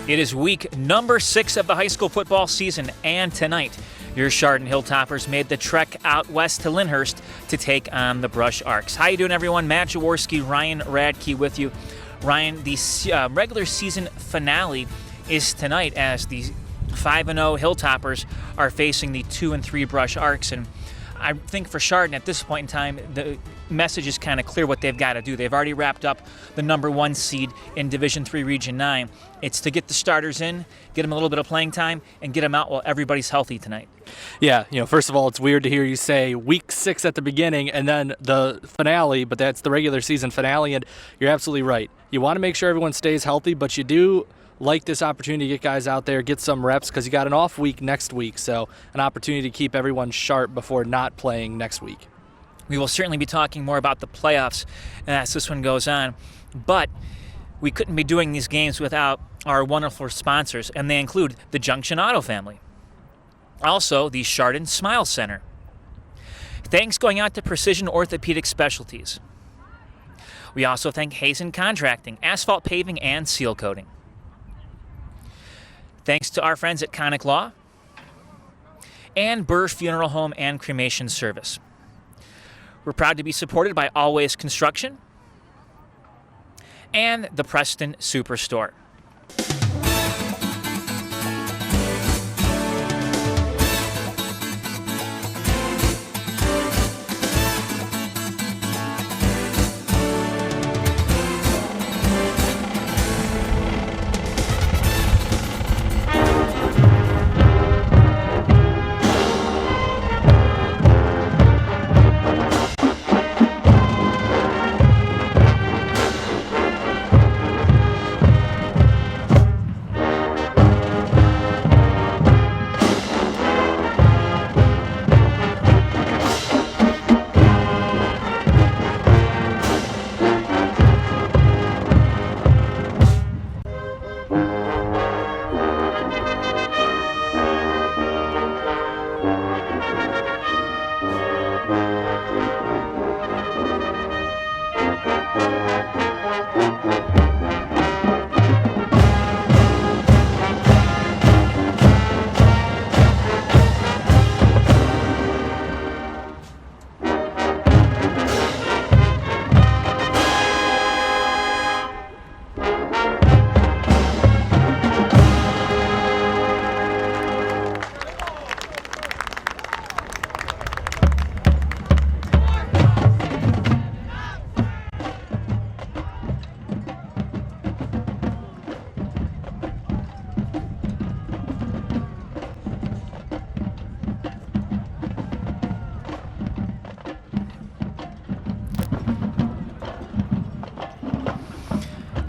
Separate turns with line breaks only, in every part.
It is week number 6 of the high school football season, and tonight, your Chardon Hilltoppers made the trek out west to Lyndhurst to take on the Brush Arcs. How you doing, everyone? Matt Jaworski, Ryan Radke with you. Ryan, the regular season finale is tonight as the 5-0 Hilltoppers are facing the 2-3 Brush Arcs, and I think for Chardon at this point in time, the message is kind of clear what they've got to do. They've already wrapped up the number 1 seed in Division III Region 9. It's to get the starters in, get them a little bit of playing time, and get them out while everybody's healthy tonight.
Yeah, first of all, it's weird to hear you say week 6 at the beginning and then the finale, but that's the regular season finale, and you're absolutely right. You want to make sure everyone stays healthy, but you do like this opportunity to get guys out there, get some reps, because you got an off week next week, so an opportunity to keep everyone sharp before not playing next week.
We will certainly be talking more about the playoffs as this one goes on, but we couldn't be doing these games without our wonderful sponsors, and they include the Junction Auto family, also the Chardon Smile Center. Thanks going out to Precision Orthopedic Specialties. We also thank Hazen Contracting, Asphalt Paving, and Seal Coating. Thanks to our friends at Conic Law and Burr Funeral Home and Cremation Service. We're proud to be supported by Always Construction and the Preston Superstore.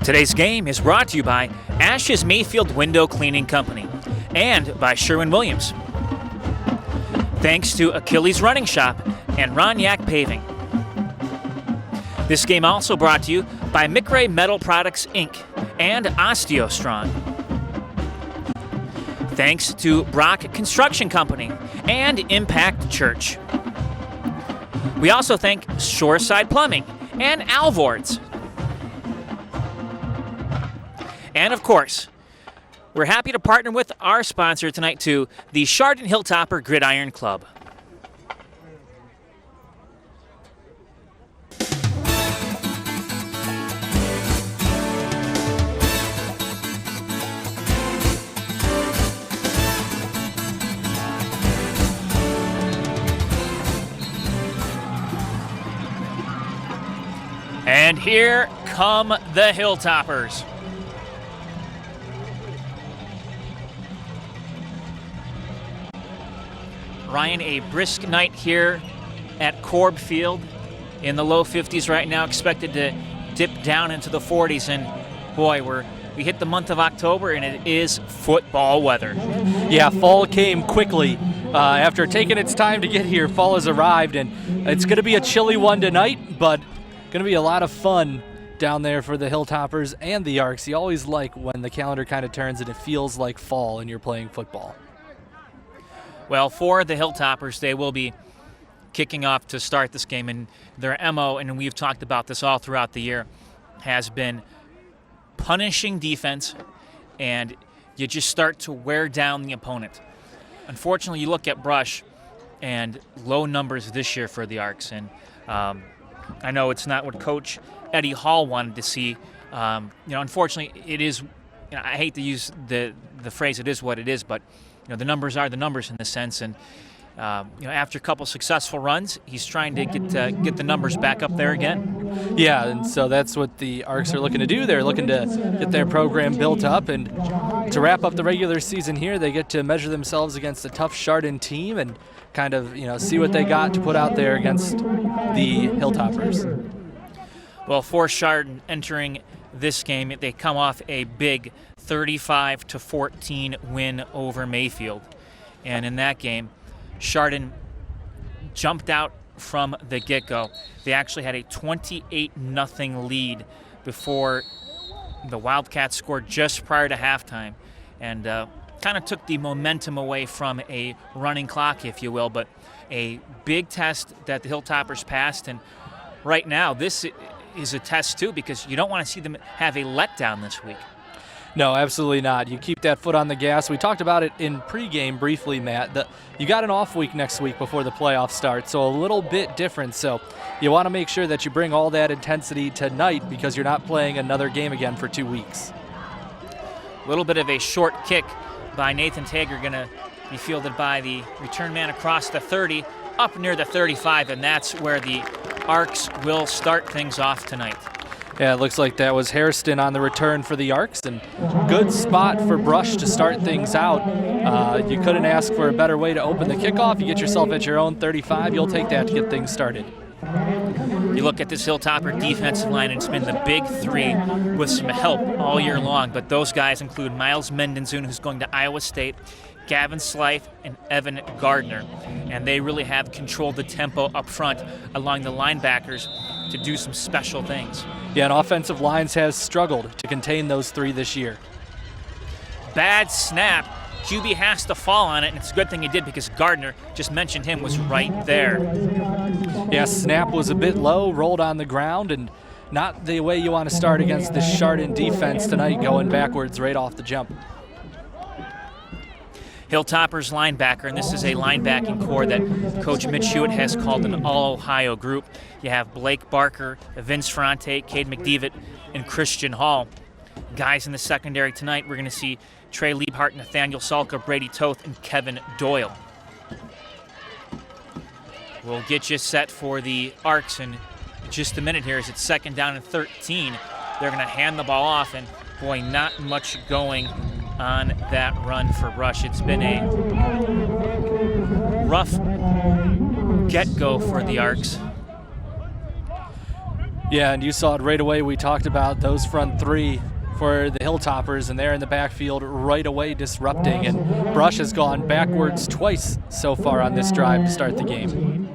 Today's game is brought to you by Ash's Mayfield Window Cleaning Company and by Sherwin-Williams. Thanks to Achilles Running Shop and Ronyak Paving. This game also brought to you by McRae Metal Products, Inc. and OsteoStrong. Thanks to Brock Construction Company and Impact Church. We also thank Shoreside Plumbing and Alvords. And of course, we're happy to partner with our sponsor tonight too, the Chardon Hilltopper Gridiron Club. And here come the Hilltoppers. Ryan, a brisk night here at Korb Field in the low 50s right now, expected to dip down into the 40s, and boy, we hit the month of October and it is football weather.
Yeah, fall came quickly. After taking its time to get here, fall has arrived, and it's going to be a chilly one tonight, but going to be a lot of fun down there for the Hilltoppers and the Arcs. You always like when the calendar kind of turns and it feels like fall and you're playing football.
Well, for the Hilltoppers, they will be kicking off to start this game, and their MO, and we've talked about this all throughout the year, has been punishing defense and you just start to wear down the opponent. Unfortunately, you look at Brush and low numbers this year for the Arcs, and I know it's not what Coach Eddie Hall wanted to see. Unfortunately, it is. I hate to use the phrase "it is what it is," but the numbers are the numbers in this sense. And after a couple successful runs, he's trying to get the numbers back up there again.
Yeah, and so that's what the Arcs are looking to do. They're looking to get their program built up, and to wrap up the regular season here, they get to measure themselves against a tough Chardon team and kind of see what they got to put out there against the Hilltoppers.
Well, for Chardon entering this game, they come off a big 35-14 win over Mayfield, and in that game, Chardon jumped out from the get-go. They actually had a 28-0 lead before the Wildcats scored just prior to halftime, and kind of took the momentum away from a running clock, if you will, but a big test that the Hilltoppers passed. And right now, this is a test too, because you don't want to see them have a letdown this week.
No, absolutely not. You keep that foot on the gas. We talked about it in pregame briefly, Matt. You got an off week next week before the playoffs start, so a little bit different. So you want to make sure that you bring all that intensity tonight because you're not playing another game again for 2 weeks.
A little bit of a short kick by Nathan Tager, going to be fielded by the return man across the 30, up near the 35, and that's where the Arcs will start things off tonight.
Yeah, it looks like that was Hairston on the return for the Arcs, and good spot for Brush to start things out. You couldn't ask for a better way to open the kickoff. You get yourself at your own 35, you'll take that to get things started.
You look at this Hilltopper defensive line, and it's been the big three with some help all year long, but those guys include Miles Mendenzun, who's going to Iowa State, Gavin Slythe, and Evan Gardner, and they really have controlled the tempo up front along the linebackers to do some special things.
Yeah, and offensive lines has struggled to contain those three this year.
Bad snap. QB has to fall on it, and it's a good thing he did because Gardner, just mentioned him, was right there.
Yeah, snap was a bit low, rolled on the ground, and not the way you want to start against this Chardon defense tonight, going backwards right off the jump.
Hilltoppers linebacker, and this is a linebacking core that Coach Mitch Hewitt has called an all-Ohio group. You have Blake Barker, Vince Ferrante, Cade McDevitt, and Christian Hall. Guys in the secondary tonight, we're going to see Trey Liebhart, Nathaniel Salka, Brady Toth, and Kevin Doyle. We'll get you set for the Arcs in just a minute here as it's 2nd down and 13. They're going to hand the ball off, and boy, not much going on that run for Brush. It's been a rough get-go for the Arcs.
Yeah, and you saw it right away. We talked about those front three for the Hilltoppers, and they're in the backfield right away disrupting, and Brush has gone backwards twice so far on this drive to start the game.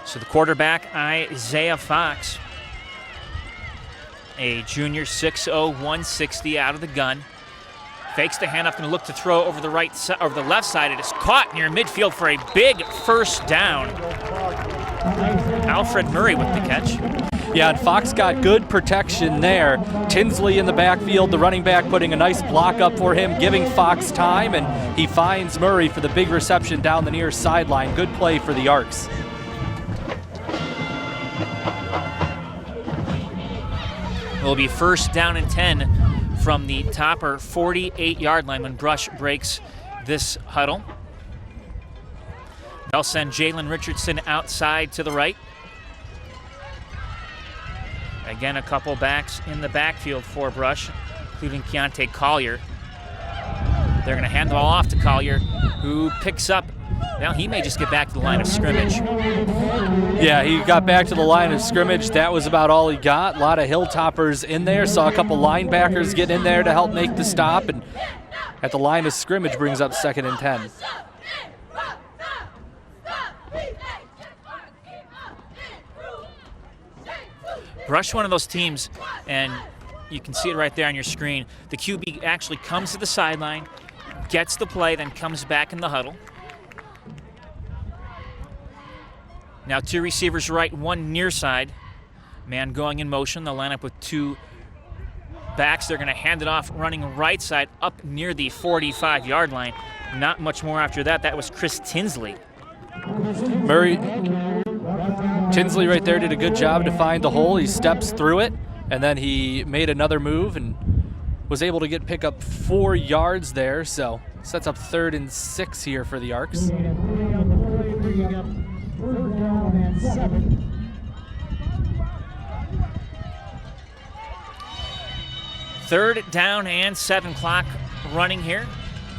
So the quarterback, Isaiah Fox, a junior, 6'0", 160 out of the gun. Fakes the handoff and look to throw over the over the left side. It is caught near midfield for a big first down. Alfred Murray with the catch.
Yeah, and Fox got good protection there. Tinsley in the backfield, the running back, putting a nice block up for him, giving Fox time, and he finds Murray for the big reception down the near sideline. Good play for the Arcs.
It will be 1st down and 10 from the Topper 48-yard line when Brush breaks this huddle. They'll send Jalen Richardson outside to the right. Again, a couple backs in the backfield for Brush, including Keontae Collier. They're going to hand the ball off to Collier, who picks up. Well, he may just get back to the line of scrimmage.
Yeah, he got back to the line of scrimmage. That was about all he got. A lot of Hilltoppers in there. Saw a couple linebackers get in there to help make the stop, and at the line of scrimmage brings up 2nd and 10.
Brush, one of those teams, and you can see it right there on your screen. The QB actually comes to the sideline, gets the play, then comes back in the huddle. Now 2 receivers right, 1 near side. Man going in motion. They'll line up with 2 backs. They're going to hand it off running right side up near the 45-yard line. Not much more after that. That was Chris Tinsley.
Tinsley right there did a good job to find the hole. He steps through it, and then he made another move and was able to pick up 4 yards there. So sets up 3rd and 6 here for the Arcs.
Third down and 7 clock running here.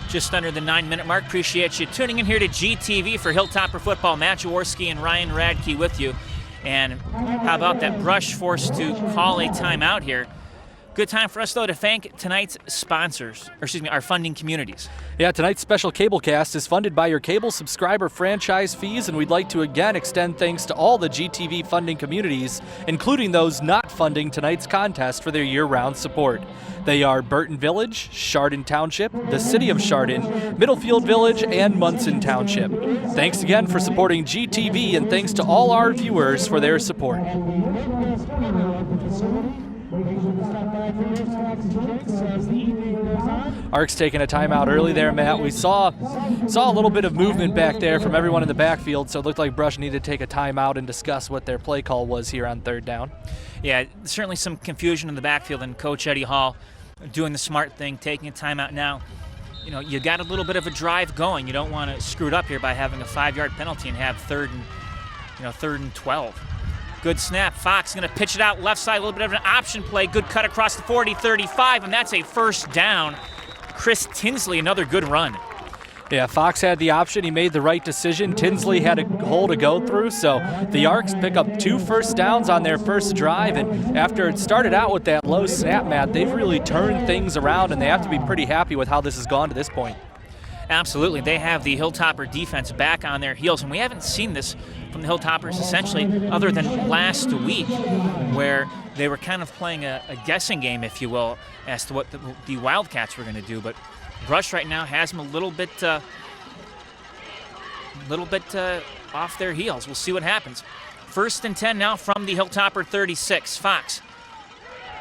Just under the 9-minute mark. Appreciate you tuning in here to GTV for Hilltopper Football. Matt Jaworski and Ryan Radke with you. And how about that Brush forced to call a timeout here. Good time for us, though, to thank tonight's sponsors, or excuse me, our funding communities.
Yeah, tonight's special Cablecast is funded by your cable subscriber franchise fees, and we'd like to again extend thanks to all the GTV funding communities, including those not funding tonight's contest for their year-round support. They are Burton Village, Chardon Township, the City of Chardon, Middlefield Village, and Munson Township. Thanks again for supporting GTV, and thanks to all our viewers for their support. Arcs taking a timeout early there, Matt. We saw a little bit of movement back there from everyone in the backfield, so it looked like Brush needed to take a timeout and discuss what their play call was here on 3rd down.
Yeah, certainly some confusion in the backfield, and Coach Eddie Hall doing the smart thing, taking a timeout now. You know, you got a little bit of a drive going. You don't want to screw it up here by having a 5-yard penalty and have 3rd and 12. Good snap. Fox going to pitch it out left side, a little bit of an option play. Good cut across the 40-35, and that's a 1st down. Chris Tinsley, another good run.
Yeah, Fox had the option. He made the right decision. Tinsley had a hole to go through, so the Arcs pick up 2 first downs on their first drive, and after it started out with that low snap, Matt, they've really turned things around, and they have to be pretty happy with how this has gone to this point.
Absolutely. They have the Hilltopper defense back on their heels, and we haven't seen this from the Hilltoppers essentially other than last week, where they were kind of playing a guessing game, if you will, as to what the Wildcats were going to do. But Brush right now has them a little bit off their heels. We'll see what happens. 1st and 10 now from the Hilltopper 36. Fox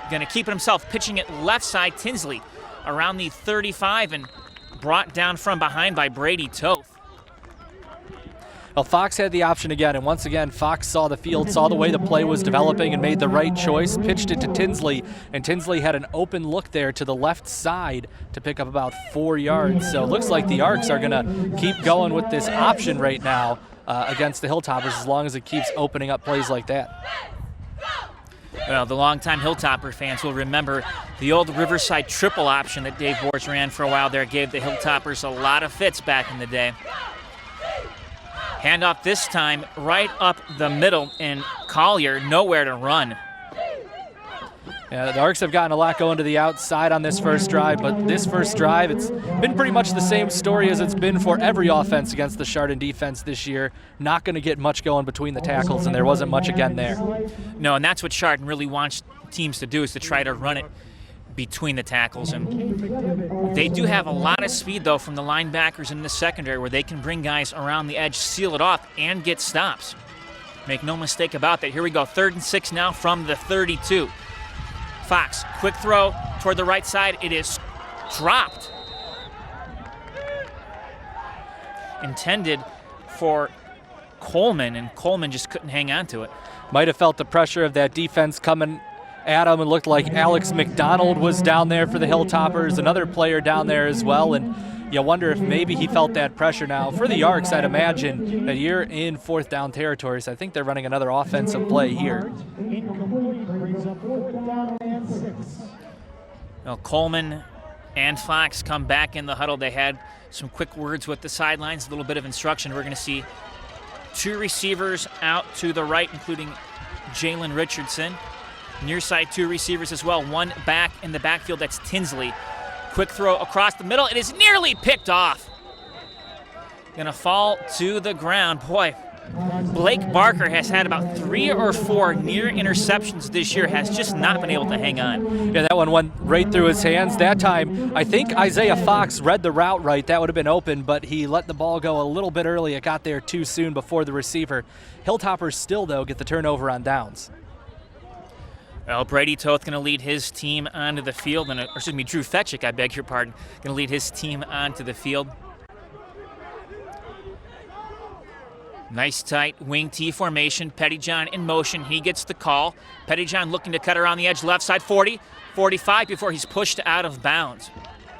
going to keep it himself, pitching it left side. Tinsley around the 35 and brought down from behind by Brady Toth.
Well, Fox had the option again, and once again, Fox saw the field, saw the way the play was developing, and made the right choice, pitched it to Tinsley, and Tinsley had an open look there to the left side to pick up about 4 yards. So it looks like the Arcs are going to keep going with this option right now against the Hilltoppers as long as it keeps opening up plays like that.
Well, the longtime Hilltopper fans will remember the old Riverside triple option that Dave Bortz ran for a while there. Gave the Hilltoppers a lot of fits back in the day. Handoff this time right up the middle, and Collier nowhere to run.
Yeah, the Arcs have gotten a lot going to the outside on this first drive, but this first drive, it's been pretty much the same story as it's been for every offense against the Chardon defense this year. Not going to get much going between the tackles, and there wasn't much again there.
No, and that's what Chardon really wants teams to do, is to try to run it between the tackles. And they do have a lot of speed, though, from the linebackers in the secondary, where they can bring guys around the edge, seal it off, and get stops. Make no mistake about that. Here we go, 3rd and 6 now from the 32. Fox, quick throw toward the right side. It is dropped. Intended for Coleman, and Coleman just couldn't hang on to it.
Might have felt the pressure of that defense coming at him. It looked like Alex McDonald was down there for the Hilltoppers, another player down there as well, and you wonder if maybe he felt that pressure now. For the Arcs, I'd imagine that you're in 4th down territory, so I think they're running another offensive play here.
Well, Coleman and Fox come back in the huddle. They had some quick words with the sidelines, a little bit of instruction. We're going to see 2 receivers out to the right, including Jalen Richardson. Near side 2 receivers as well. 1 back in the backfield, that's Tinsley. Quick throw across the middle. It is nearly picked off. Going to fall to the ground. Boy, Blake Barker has had about 3 or 4 near interceptions this year, has just not been able to hang on.
Yeah, that one went right through his hands. That time, I think Isaiah Fox read the route right. That would have been open, but he let the ball go a little bit early. It got there too soon before the receiver. Hilltoppers still, though, get the turnover on downs.
Well, Brady Toth going to lead his team onto the field, and Drew Fetchick, I beg your pardon, going to lead his team onto the field. Nice tight wing T formation. Pettyjohn in motion. He gets the call. Pettyjohn looking to cut around the edge, left side 40, 45 before he's pushed out of bounds.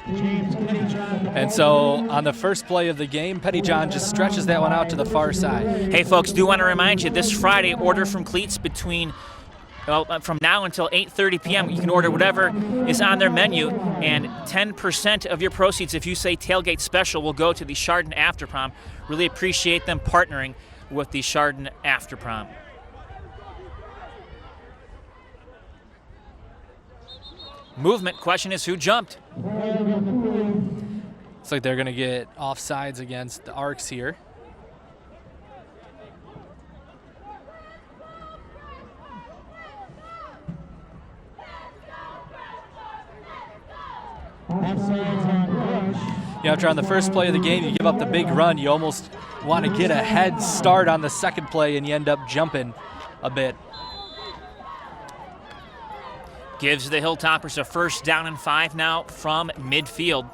And so on the first play of the game, Pettyjohn just stretches that one out to the far side.
Hey, folks, do want to remind you, this Friday, order from Cleats from now until 8:30 p.m. You can order whatever is on their menu, and 10% of your proceeds, if you say tailgate special, will go to the Chardon After Prom. Really appreciate them partnering with the Chardon After Prom. Movement, question is who jumped?
Looks like they're going to get offsides against the Arcs here. After on the first play of the game, you give up the big run, you almost want to get a head start on the second play, and you end up jumping a bit.
Gives the Hilltoppers a 1st down and 5 now from midfield.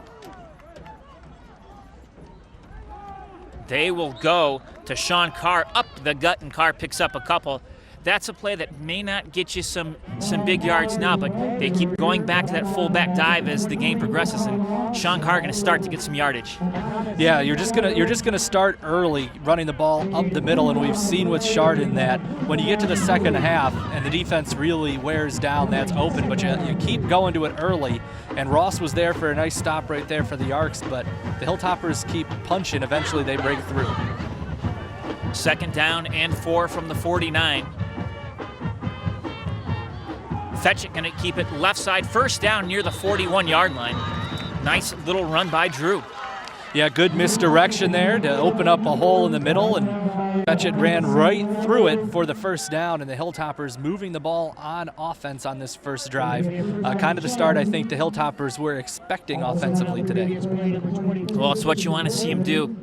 They will go to Sean Carr up the gut, and Carr picks up a couple. That's a play that may not get you some big yards now, but they keep going back to that fullback dive as the game progresses, and Sean Carr going to start to get some yardage.
Yeah, you're just gonna start early running the ball up the middle, and we've seen with Chardon that when you get to the second half and the defense really wears down, that's open, but you keep going to it early. And Ross was there for a nice stop right there for the Arcs, but the Hilltoppers keep punching. Eventually they break through.
2nd down and 4 from the 49. Fetchick going to keep it left side, 1st down near the 41-yard line. Nice little run by Drew.
Yeah, good misdirection there to open up a hole in the middle, and Fetchick ran right through it for the 1st down, and the Hilltoppers moving the ball on offense on this first drive. Kind of the start I think the Hilltoppers were expecting offensively today.
Well, it's what you want to see them do.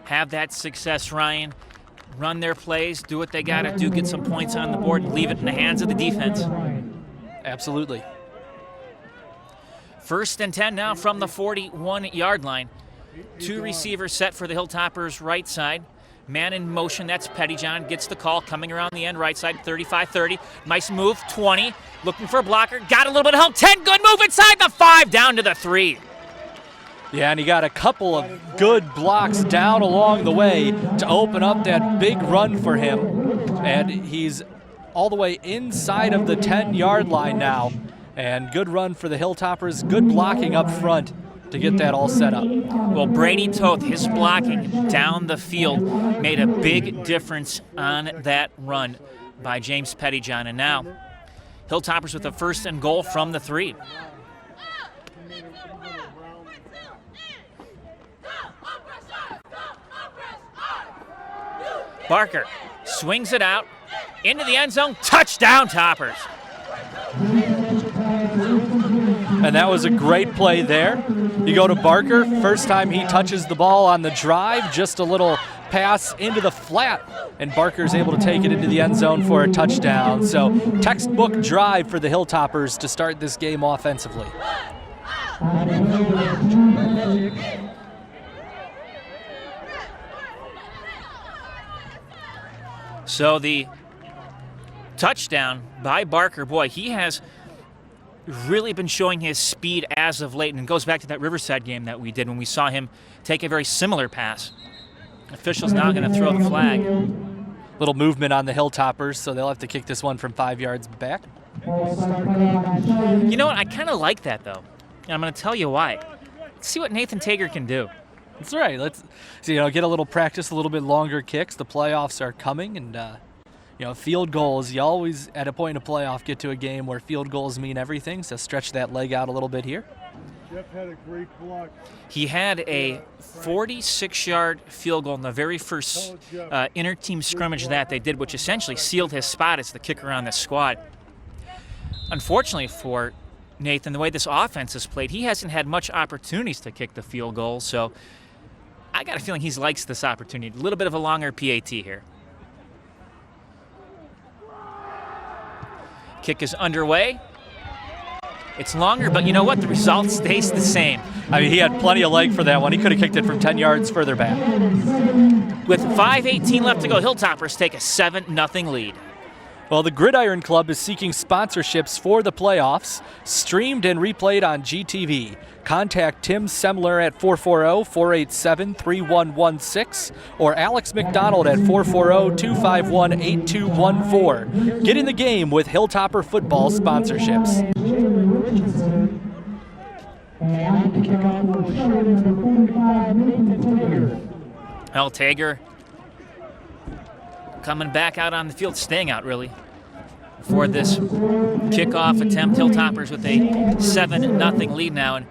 Have that success, Ryan. Run their plays, do what they got to do, get some points on the board, and leave it in the hands of the defense.
Absolutely.
1st and 10 now from the 41-yard line. 2 receivers set for the Hilltoppers right side. Man in motion, that's Pettyjohn, gets the call, coming around the end right side, 35-30. Nice move, 20, looking for a blocker, got a little bit of help, 10, good move inside the 5, down to the 3.
Yeah, and he got a couple of good blocks down along the way to open up that big run for him. And he's all the way inside of the 10-yard line now. And good run for the Hilltoppers, good blocking up front to get that all set up.
Well, Brady Toth, his blocking down the field made a big difference on that run by James Pettyjohn. And now, Hilltoppers with a 1st and goal from the 3. Barker swings it out into the end zone. Touchdown, Toppers.
And that was a great play there. You go to Barker, first time he touches the ball on the drive, just a little pass into the flat, and Barker's able to take it into the end zone for a touchdown. So textbook drive for the Hilltoppers to start this game offensively.
So the touchdown by Barker, boy, he has really been showing his speed as of late, and it goes back to that Riverside game that we did when we saw him take a very similar pass. Officials now going to throw the flag.
Little movement on the Hilltoppers, so they'll have to kick this one from 5 yards back.
You know what? I kind of like that, though. And I'm going to tell you why. Let's see what Nathan Tager can do.
That's right. Let's get a little practice, a little bit longer kicks. The playoffs are coming, and field goals. You always, at a point in a playoff, get to a game where field goals mean everything. So stretch that leg out a little bit here.
Jeff had a great block.
He had a 46-yard field goal in the very first inter-team scrimmage that they did, which essentially sealed his spot as the kicker on this squad. Unfortunately for Nathan, the way this offense is played, he hasn't had much opportunities to kick the field goal, so I got a feeling he likes this opportunity. A little bit of a longer PAT here. Kick is underway. It's longer, but you know what? The result stays the same.
I mean, he had plenty of leg for that one. He could have kicked it from 10 yards further back.
With 5:18 left to go, Hilltoppers take a 7-0 lead.
Well, the Gridiron Club is seeking sponsorships for the playoffs, streamed and replayed on GTV. Contact Tim Semler at 440-487-3116 or Alex McDonald at 440-251-8214. Get in the game with Hilltopper football sponsorships.
Well, Tager coming back out on the field, staying out really for this kickoff attempt. Hilltoppers with a 7-0 lead now, and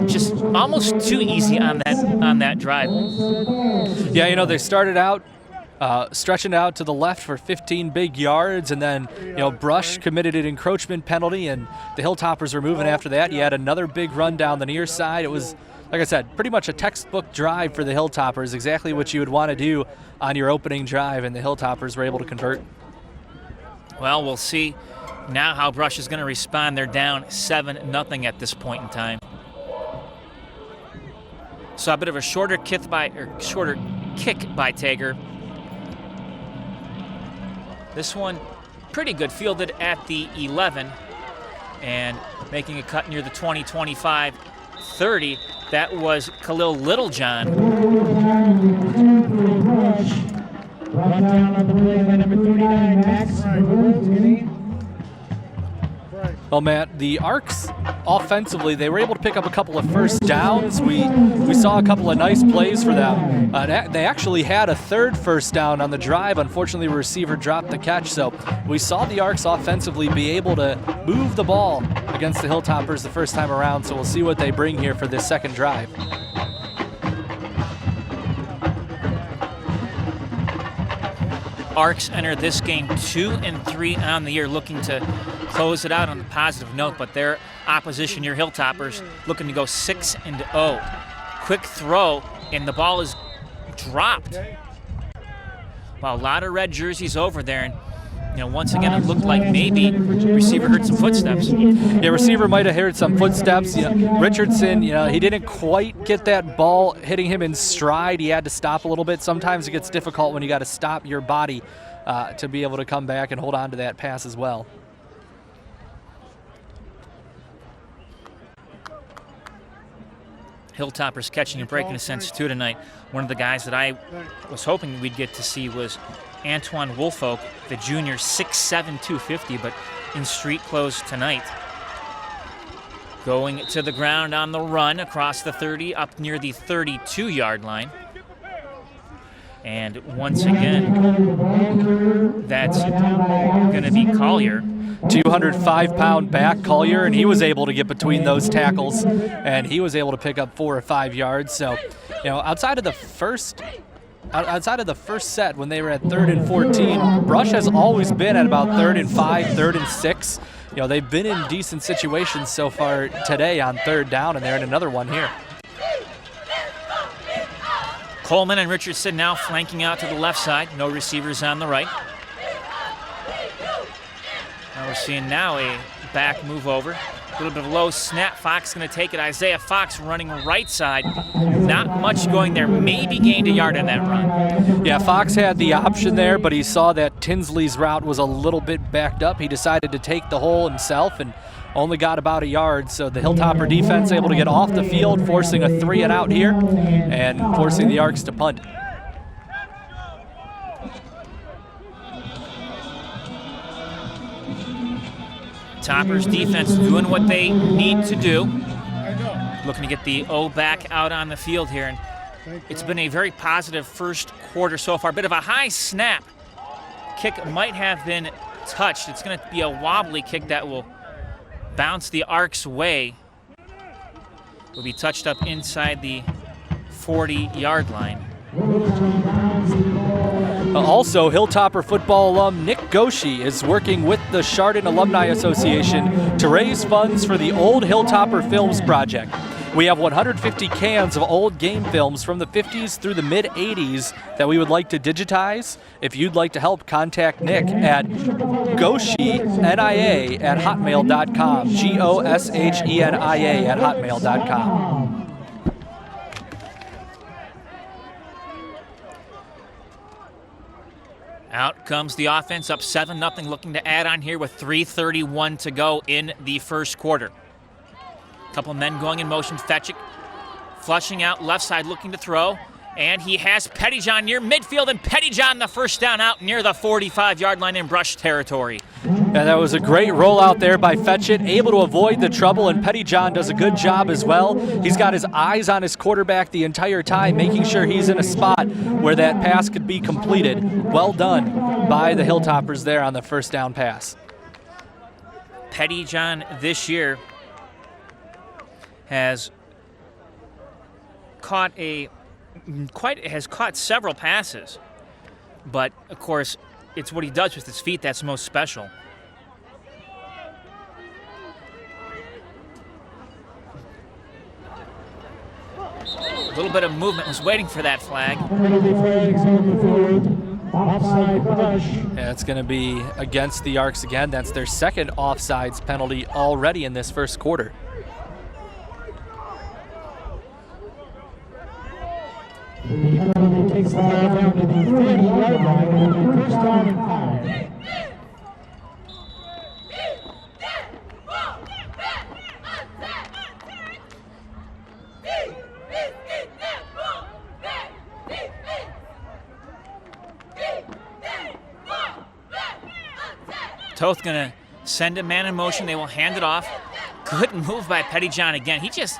just almost too easy on that drive.
Yeah, you know, they started out stretching out to the left for 15 big yards, and then, you know, Brush committed an encroachment penalty, and the Hilltoppers were moving after that. You had another big run down the near side. It was, like I said, pretty much a textbook drive for the Hilltoppers, exactly what you would want to do on your opening drive, and the Hilltoppers were able to convert.
Well, we'll see now how Brush is going to respond. They're down 7-0 at this point in time. So a bit of a shorter kick by Tager. This one pretty good, fielded at the 11 and making a cut near the 20, 25, 30. That was Khalil Littlejohn.
Brought down on the play by number 39, Max.
Well, Matt, the Arcs offensively, they were able to pick up a couple of first downs. We saw a couple of nice plays for them. They actually had a third first down on the drive. Unfortunately, the receiver dropped the catch. So we saw the Arcs offensively be able to move the ball against the Hilltoppers the first time around. So we'll see what they bring here for this second drive.
Arcs entered this game 2-3 on the year, looking to close it out on a positive note, but their opposition, your Hilltoppers, looking to go 6-0. Quick throw, and the ball is dropped. Wow, a lot of red jerseys over there, and you know, once again, it looked like maybe receiver heard some footsteps.
Yeah, receiver might have heard some footsteps. You know, Richardson, you know, he didn't quite get that ball hitting him in stride. He had to stop a little bit. Sometimes it gets difficult when you got to stop your body to be able to come back and hold on to that pass as well.
Hilltoppers catching and breaking a sense too tonight. One of the guys that I was hoping we'd get to see was Antoine Woolfolk, the junior, 6'7", 250, but in street clothes tonight. Going to the ground on the run across the 30, up near the 32-yard line. And once again, that's going to be Collier.
205-pound back, Collier, and he was able to get between those tackles, and he was able to pick up 4 or 5 yards. So, you know, outside of the first set when they were at 3rd and 14, Brush has always been at about 3rd and 5, 3rd and 6. You know, they've been in decent situations so far today on 3rd down, and they're in another one here.
Coleman and Richardson now flanking out to the left side. No receivers on the right. Now we're seeing now a back move over. A little bit of a low snap. Fox going to take it. Isaiah Fox running right side. Not much going there. Maybe gained a yard on that run.
Yeah, Fox had the option there, but he saw that Tinsley's route was a little bit backed up. He decided to take the hole himself and only got about a yard. So the Hilltopper defense able to get off the field, forcing a 3-and-out here and forcing the Arcs to punt.
Toppers defense doing what they need to do. Looking to get the O back out on the field here. And it's been a very positive first quarter so far. Bit of a high snap. Kick might have been touched. It's going to be a wobbly kick that will bounce the Arcs' way. Will be touched up inside the 40-yard line.
Also, Hilltopper football alum Nick Goshi is working with the Chardon Alumni Association to raise funds for the Old Hilltopper Films Project. We have 150 cans of old game films from the 50s through the mid-80s that we would like to digitize. If you'd like to help, contact Nick at goshenia@hotmail.com, goshenia@hotmail.com.
Out comes the offense, up 7-0, looking to add on here with 3:31 to go in the first quarter. Couple men going in motion. Fetchick flushing out left side, looking to throw. And he has Pettyjohn near midfield, and Pettyjohn the first down out near the 45-yard line in Brush territory.
Yeah, that was a great rollout there by Fetchick, able to avoid the trouble, and Pettyjohn does a good job as well. He's got his eyes on his quarterback the entire time, making sure he's in a spot where that pass could be completed. Well done by the Hilltoppers there on the first down pass.
Pettyjohn this year has caught several passes, but of course it's what he does with his feet that's most special. A little bit of movement, was waiting for that flag.
Yeah, it's going to be against the Arcs again. That's their second offsides penalty already in this first quarter.
The penalty takes the ball down to the 30-yard line, and first down and 5.
Toth gonna send a man in motion. They will hand it off. Good move by Pettyjohn again. He just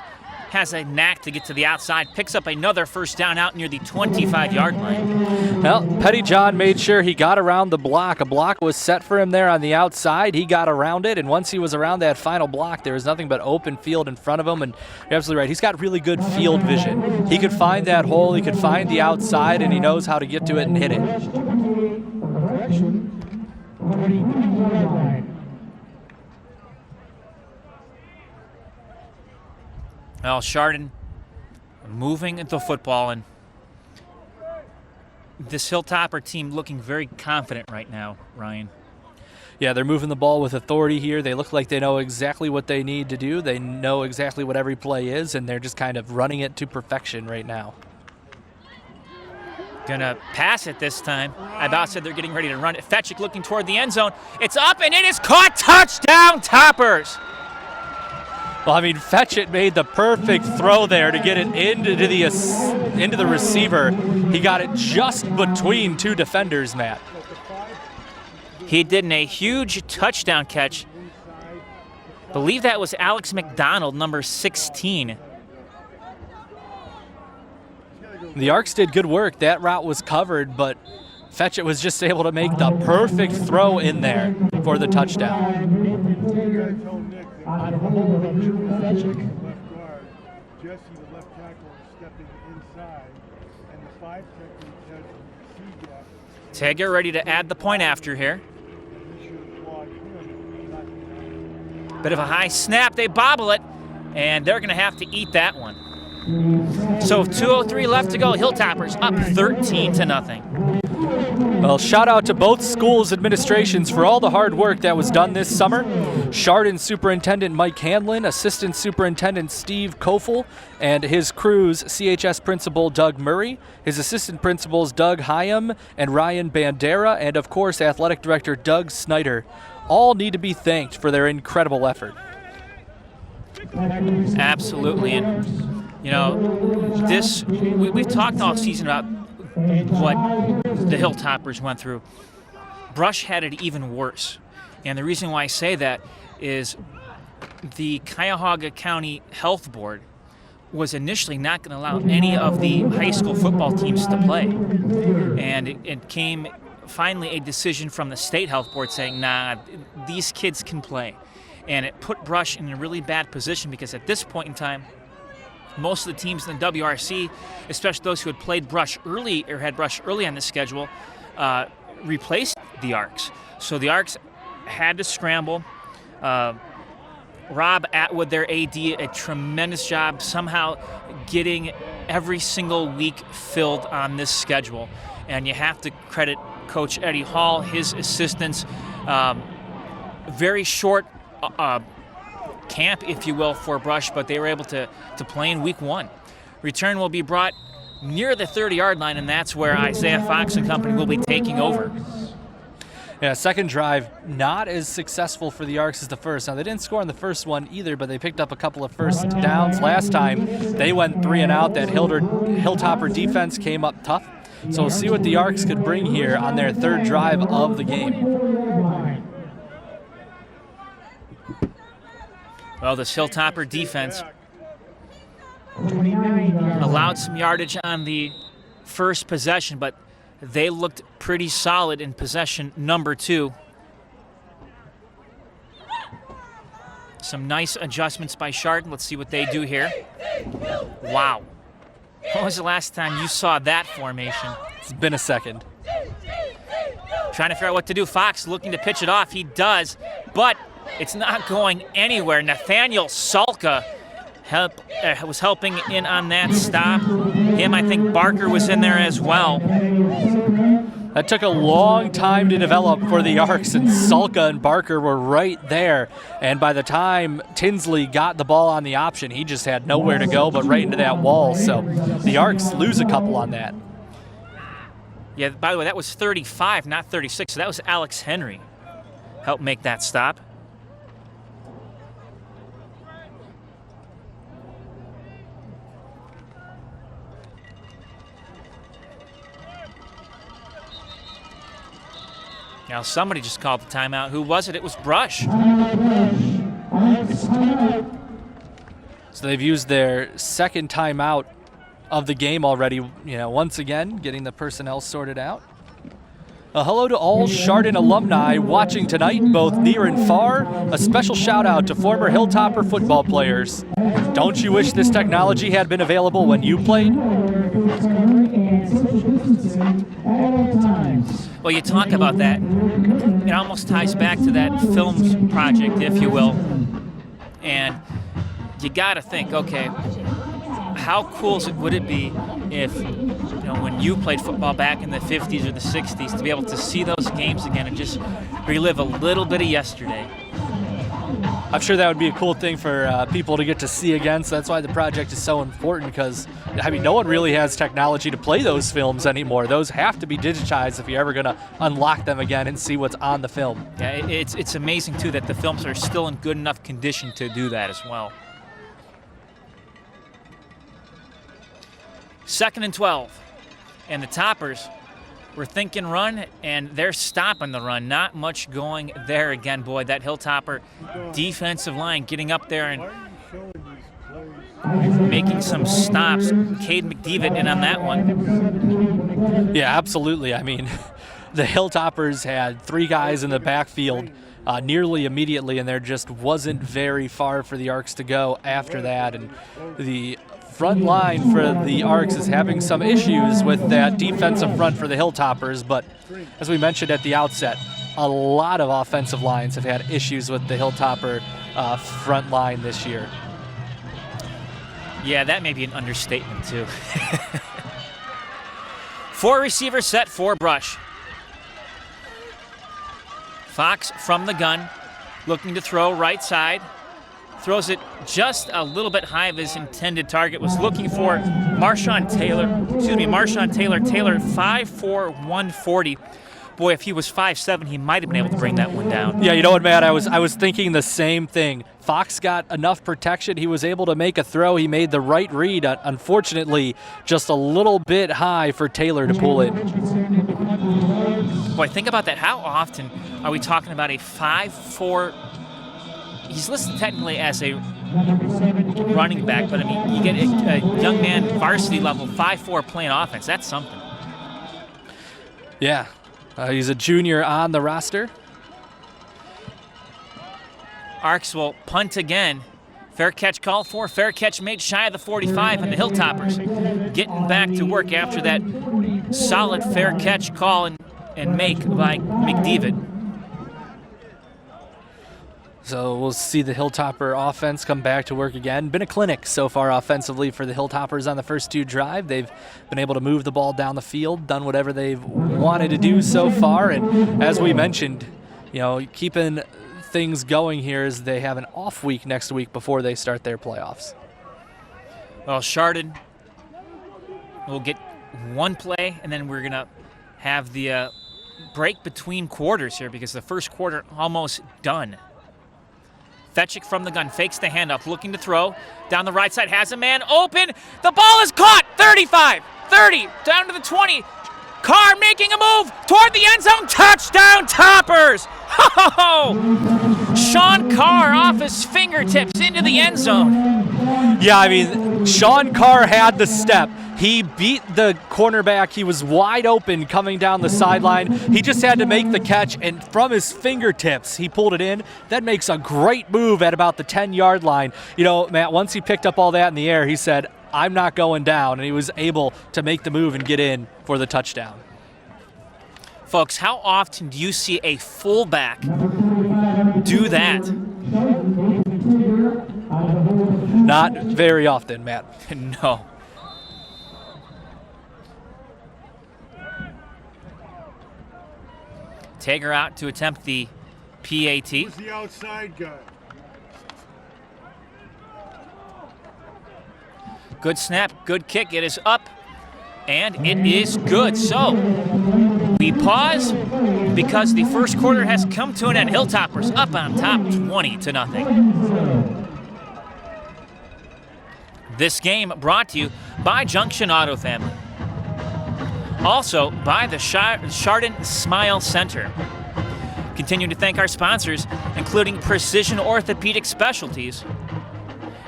has a knack to get to the outside, picks up another first down out near the 25-yard line.
Well, Pettyjohn made sure he got around the block. A block was set for him there on the outside. He got around it, and once he was around that final block, there was nothing but open field in front of him, and you're absolutely right. He's got really good field vision. He could find that hole, he could find the outside, and he knows how to get to it and hit it.
Well, Chardon moving the football, and this Hilltopper team looking very confident right now, Ryan.
Yeah, they're moving the ball with authority here. They look like they know exactly what they need to do. They know exactly what every play is, and they're just kind of running it to perfection right now.
Gonna pass it this time. I about said they're getting ready to run it. Fetchick looking toward the end zone. It's up, and it is caught. Touchdown, Toppers!
Well, I mean, Fetchick made the perfect throw there to get it into the receiver. He got it just between two defenders, Matt.
He did a huge touchdown catch. I believe that was Alex McDonald, number 16.
The Arcs did good work. That route was covered, but Fetchick was just able to make the perfect throw in there for the touchdown.
Left guard, Jesse, the left tackle, stepping inside, and the 5 technique has C-gap.
Tagger ready to add the point after here. Bit of a high snap, they bobble it, and they're going to have to eat that one. So 2:03 left to go. Hilltoppers up 13-0.
Well, shout out to both schools' administrations for all the hard work that was done this summer. Chardon Superintendent Mike Hanlon, Assistant Superintendent Steve Kofel, and his crew's CHS Principal Doug Murray, his Assistant Principals Doug Hyam and Ryan Bandera, and of course Athletic Director Doug Snyder. All need to be thanked for their incredible effort.
Absolutely, and you know, we've talked all season about what the Hilltoppers went through. Brush had it even worse. And the reason why I say that is the Cuyahoga County Health Board was initially not going to allow any of the high school football teams to play. And it came finally a decision from the state health board saying, nah, these kids can play. And it put Brush in a really bad position because at this point in time, most of the teams in the WRC, especially those who had played Brush early or had Brush early on the schedule, replaced the Arcs. So the Arcs had to scramble. Rob Atwood, their AD, a tremendous job somehow getting every single week filled on this schedule. And you have to credit Coach Eddie Hall, his assistants. Very short camp, if you will, for Brush, but they were able to play in week 1. Return will be brought near the 30-yard line, and that's where Isaiah Fox and company will be taking over.
Yeah, second drive not as successful for the Arcs as the first. Now, they didn't score on the first one either, but they picked up a couple of first downs. Last time, they went 3 and out. That Hilltopper defense came up tough. So we'll see what the Arcs could bring here on their third drive of the game.
Well, this Hilltopper defense allowed some yardage on the first possession, but they looked pretty solid in possession number 2. Some nice adjustments by Chardon. Let's see what they do here. Wow. When was the last time you saw that formation?
It's been a second.
Trying to figure out what to do. Fox looking to pitch it off. He does, but it's not going anywhere. Nathaniel Salka was helping in on that stop. I think Barker was in there as well.
That took a long time to develop for the Arcs, and Salka and Barker were right there. And by the time Tinsley got the ball on the option, he just had nowhere to go but right into that wall. So the Arcs lose a couple on that.
Yeah, by the way, that was 35, not 36. So that was Alex Henry helped make that stop. Now somebody just called the timeout. Who was it? It was Brush.
So they've used their second timeout of the game already. Once again, getting the personnel sorted out. Hello to all Chardon alumni watching tonight, both near and far. A special shout out to former Hilltopper football players. Don't you wish this technology had been available when you played?
Well, you talk about that. It almost ties back to that films project, if you will. And you got to think, okay, how cool would it be if, when you played football back in the 50s or the 60s, to be able to see those games again and just relive a little bit of yesterday?
I'm sure that would be a cool thing for people to get to see again, so that's why the project is so important, because, no one really has technology to play those films anymore. Those have to be digitized if you're ever going to unlock them again and see what's on the film.
Yeah, it's amazing, too, that the films are still in good enough condition to do that as well. 2nd and 12, and the Toppers were thinking run, and they're stopping the run. Not much going there again. Boy, that Hilltopper defensive line getting up there and making some stops. Cade McDevitt in on that one.
Yeah, absolutely. The Hilltoppers had 3 guys in the backfield nearly immediately, and there just wasn't very far for the Arcs to go after that. And the front line for the Arcs is having some issues with that defensive front for the Hilltoppers, but as we mentioned at the outset, a lot of offensive lines have had issues with the Hilltopper front line this year.
Yeah, that may be an understatement too. 4 receivers set for Brush. Fox from the gun, looking to throw right side. Throws it just a little bit high of his intended target. Was looking for Marshawn Taylor. Taylor, 5'4", 140. Boy, if he was 5'7", he might have been able to bring that one down.
Yeah, you know what, Matt? I was thinking the same thing. Fox got enough protection. He was able to make a throw. He made the right read. Unfortunately, just a little bit high for Taylor to pull in.
Boy, think about that. How often are we talking about a 5'4"? He's listed technically as a running back, but you get a young man, varsity level, 5'4", playing offense. That's something.
Yeah, he's a junior on the roster.
Arcs will punt again. Fair catch called for. Fair catch made shy of the 45, and the Hilltoppers getting back to work after that solid fair catch call and make by McDevitt.
So we'll see the Hilltopper offense come back to work again. Been a clinic so far offensively for the Hilltoppers on the first 2 drives. They've been able to move the ball down the field, done whatever they've wanted to do so far. And as we mentioned, keeping things going here as they have an off week next week before they start their playoffs.
Well, Chardon will get 1 play, and then we're going to have the break between quarters here because the first quarter almost done. Fetchick from the gun, fakes the handoff, looking to throw. Down the right side, has a man open. The ball is caught. 35, 30, down to the 20. Carr making a move toward the end zone. Touchdown, Toppers! Ho! Sean Carr off his fingertips into the end zone.
Yeah, I mean, Sean Carr had the step. He beat the cornerback. He was wide open coming down the sideline. He just had to make the catch, and from his fingertips, he pulled it in. That makes a great move at about the 10-yard line. Matt, once he picked up all that in the air, he said, I'm not going down, and he was able to make the move and get in for the touchdown.
Folks, how often do you see a fullback do that?
Not very often, Matt.
No. Tager out to attempt the PAT.
Who's the outside guy?
Good snap, good kick. It is up, and it is good. So we pause because the first quarter has come to an end. Hilltoppers up on top 20-0. This game brought to you by Junction Auto Family. Also by the Chardon Smile Center. Continue to thank our sponsors, including Precision Orthopedic Specialties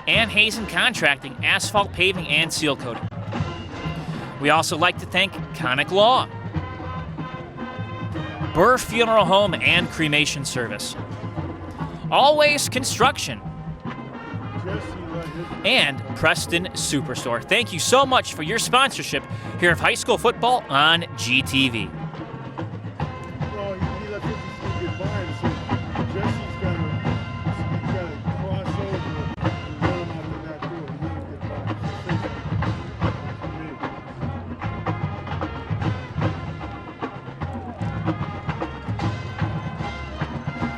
and Hazen Contracting, asphalt paving, and seal coating. We also like to thank Conic Law, Burr Funeral Home and Cremation Service, Always Construction, and Preston Superstore. Thank you so much for your sponsorship here of high school football on GTV.
Well, he let 50 get by and said, Jesse's got to cross over and let him out of that door. He didn't get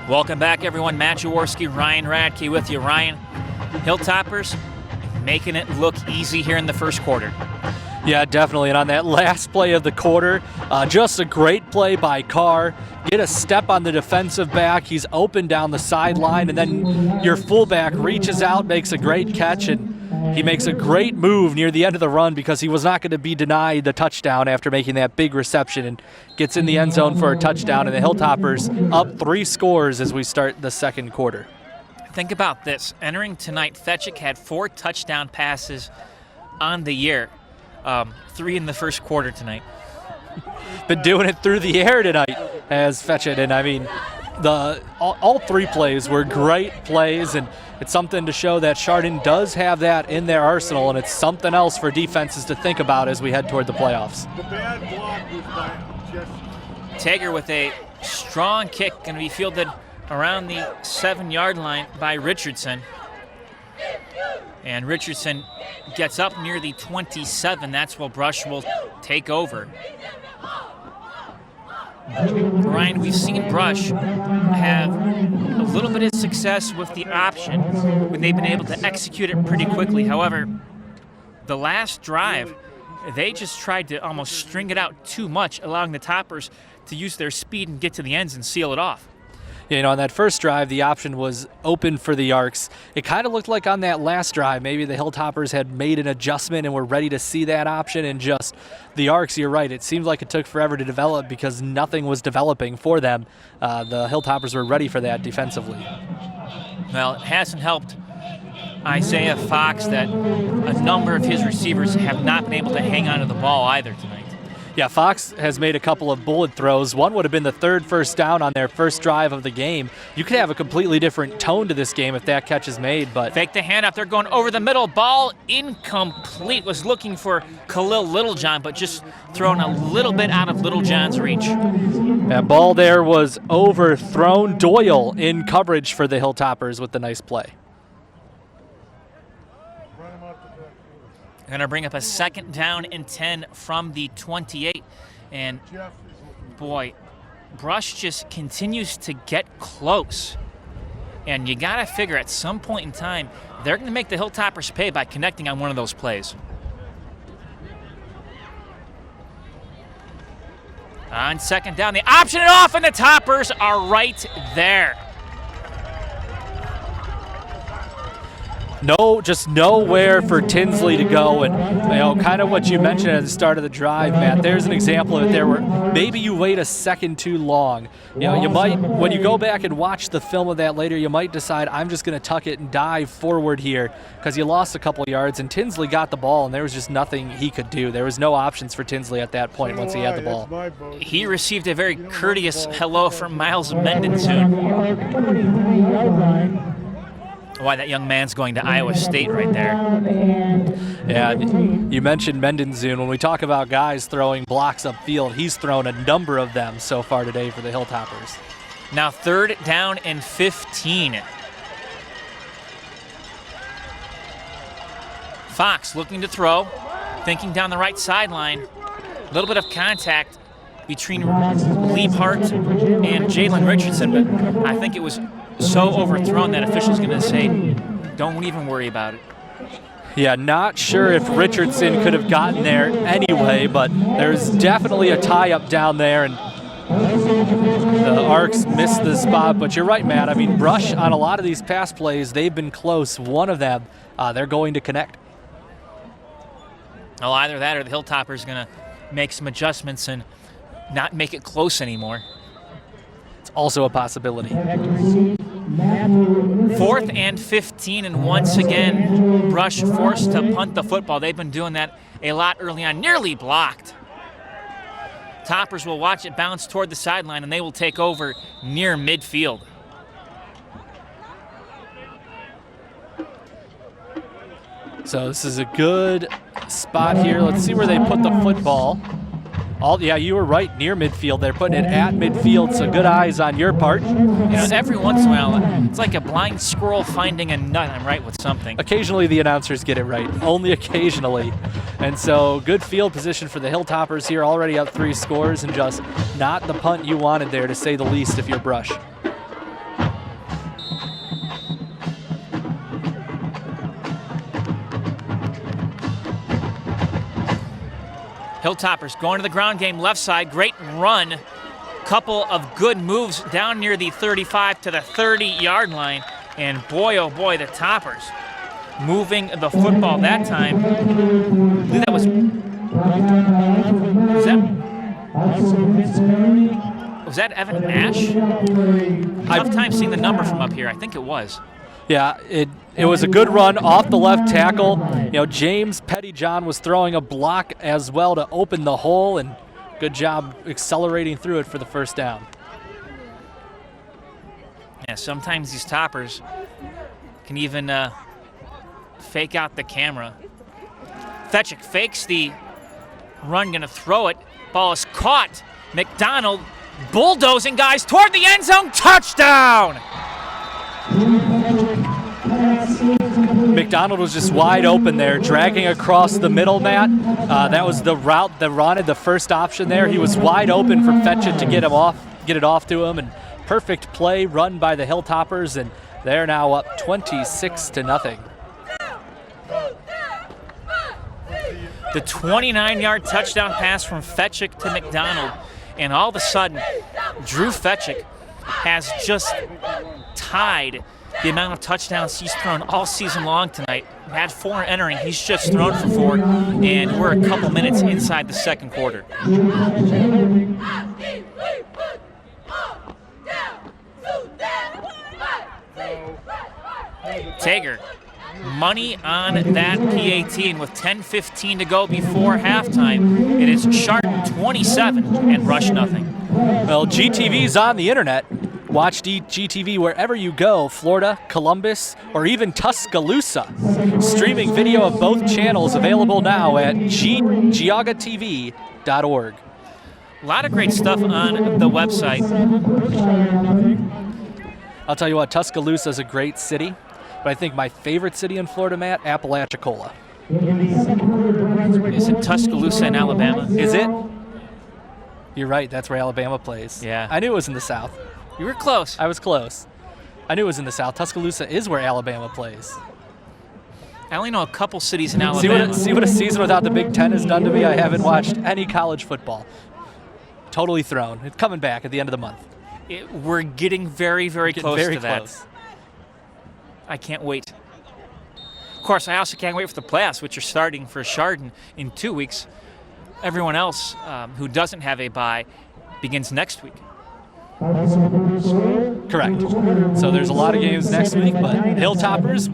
by.
Welcome back, everyone. Matt Jaworski, Ryan Radke with you. Ryan, Hilltoppers making it look easy here in the first quarter.
Yeah, definitely. And on that last play of the quarter, just a great play by Carr. Get a step on the defensive back. He's open down the sideline, and then your fullback reaches out, makes a great catch, and he makes a great move near the end of the run because he was not going to be denied the touchdown after making that big reception, and gets in the end zone for a touchdown. And the Hilltoppers up 3 scores as we start the second quarter.
Think about this. Entering tonight, Fetchick had 4 touchdown passes on the year. 3 in the first quarter tonight.
Been doing it through the air tonight as Fetchick. And I mean, all 3 plays were great plays, and it's something to show that Chardon does have that in their arsenal, and it's something else for defenses to think about as we head toward the playoffs.
The bad block was by Jesse.
Tager with a strong kick, going to be fielded around the 7-yard line by Richardson. And Richardson gets up near the 27. That's where Brush will take over. Ryan, we've seen Brush have a little bit of success with the option when they've been able to execute it pretty quickly. However, the last drive, they just tried to almost string it out too much, allowing the Toppers to use their speed and get to the ends and seal it off.
On that first drive, the option was open for the Arcs. It kind of looked like on that last drive, maybe the Hilltoppers had made an adjustment and were ready to see that option, and just the Arcs, you're right, it seemed like it took forever to develop because nothing was developing for them. The Hilltoppers were ready for that defensively.
Well, it hasn't helped Isaiah Fox that a number of his receivers have not been able to hang on to the ball either tonight.
Yeah, Fox has made a couple of bullet throws. One would have been the third first down on their first drive of the game. You could have a completely different tone to this game if that catch is made, but
Fake the handoff. They're going over the middle. Ball incomplete. Was looking for Khalil Littlejohn, but just thrown a little bit out of Littlejohn's reach.
that ball there was overthrown. Doyle in coverage for the Hilltoppers with the nice play.
Going to bring up a 2nd down and 10 from the 28. And boy, Brush just continues to get close. And you got to figure at some point in time, they're going to make the Hilltoppers pay by connecting on one of those plays. On 2nd down, they option it off, and the Toppers are right there.
Just nowhere for Tinsley to go, and kind of what you mentioned at the start of the drive, Matt. There's an example of it there where maybe you wait a second too long. You might, when you go back and watch the film of that later, you might decide I'm just going to tuck it and dive forward here because you lost a couple yards, and Tinsley got the ball, and there was just nothing he could do. There was no options for Tinsley at that point once he had the ball.
He received a very courteous hello from Miles Mendensoon. Why, that young man's going to Iowa State right there.
Yeah, you mentioned Mendensoon. When we talk about guys throwing blocks upfield, he's thrown a number of them so far today for the Hilltoppers.
Now 3rd down and 15. Fox looking to throw, thinking down the right sideline. A little bit of contact between Liebhart and Jalen Richardson, but I think it was so overthrown that official's going to say, don't even worry about it.
Yeah, not sure if Richardson could have gotten there anyway, but there's definitely a tie-up down there, and the Arcs missed the spot. But you're right, Matt. I mean, Brush on a lot of these pass plays, they've been close. One of them, they're going to connect.
Well, either that or the Hilltoppers going to make some adjustments and not make it close anymore.
It's also a possibility.
4th and 15, and once again, Brush forced to punt the football. They've been doing that a lot early on, nearly blocked. Toppers will watch it bounce toward the sideline, and they will take over near midfield.
So this is a good spot here. Let's see where they put the football. Yeah, you were right, near midfield. They're putting it at midfield, so good eyes on your part.
Every once in a while, it's like a blind squirrel finding a nut. I'm right with something.
Occasionally the announcers get it right, only occasionally. And so good field position for the Hilltoppers here, already up 3 scores, and just not the punt you wanted there, to say the least, if you're Brush.
Hilltoppers going to the ground game, left side, great run. Couple of good moves down near the 35 to the 30-yard line. And boy, oh boy, the Toppers moving the football that time. I believe that was that Evan Nash? Tough time seeing the number from up here. I think it was.
Yeah, it was a good run off the left tackle. James Pettyjohn was throwing a block as well to open the hole, and good job accelerating through it for the first down.
Yeah, sometimes these Toppers can even fake out the camera. Fetchick fakes the run, gonna throw it. Ball is caught. McDonald bulldozing guys toward the end zone. Touchdown!
McDonald was just wide open there, dragging across the middle, Matt. That was the route that wanted the first option there. He was wide open for Fetchick to get it off to him, and perfect play run by the Hilltoppers, and they're now up 26-0.
The 29-yard touchdown pass from Fetchick to McDonald, and all of a sudden, Drew Fetchick has just tied the amount of touchdowns he's thrown all season long tonight. Had 4 entering, he's just thrown for 4, and we're a couple minutes inside the second quarter.
No.
Tager money on that PAT, and with 10:15 to go before halftime, it is Chardon 27 and Brush nothing.
Well, GTV's on the internet. Watch GTV wherever you go, Florida, Columbus, or even Tuscaloosa. Streaming video of both channels available now at geaugatv.org.
A lot of great stuff on the website.
I'll tell you what, Tuscaloosa is a great city, but I think my favorite city in Florida, Matt, Apalachicola.
Is it Tuscaloosa in Alabama?
Is it? You're right, that's where Alabama plays.
Yeah.
I knew it was in the South.
You were close.
I was close. I knew it was in the South. Tuscaloosa is where Alabama plays.
I only know a couple cities in Alabama.
See what a season without the Big Ten has done to me? I haven't watched any college football. Totally thrown. It's coming back at the end of the month.
We're getting very, very close
very
to that.
close.
I can't wait. Of course, I also can't wait for the playoffs, which are starting for Chardon in 2 weeks. Everyone else who doesn't have a bye begins next week.
Correct. So there's a lot of games next week, but Hilltoppers,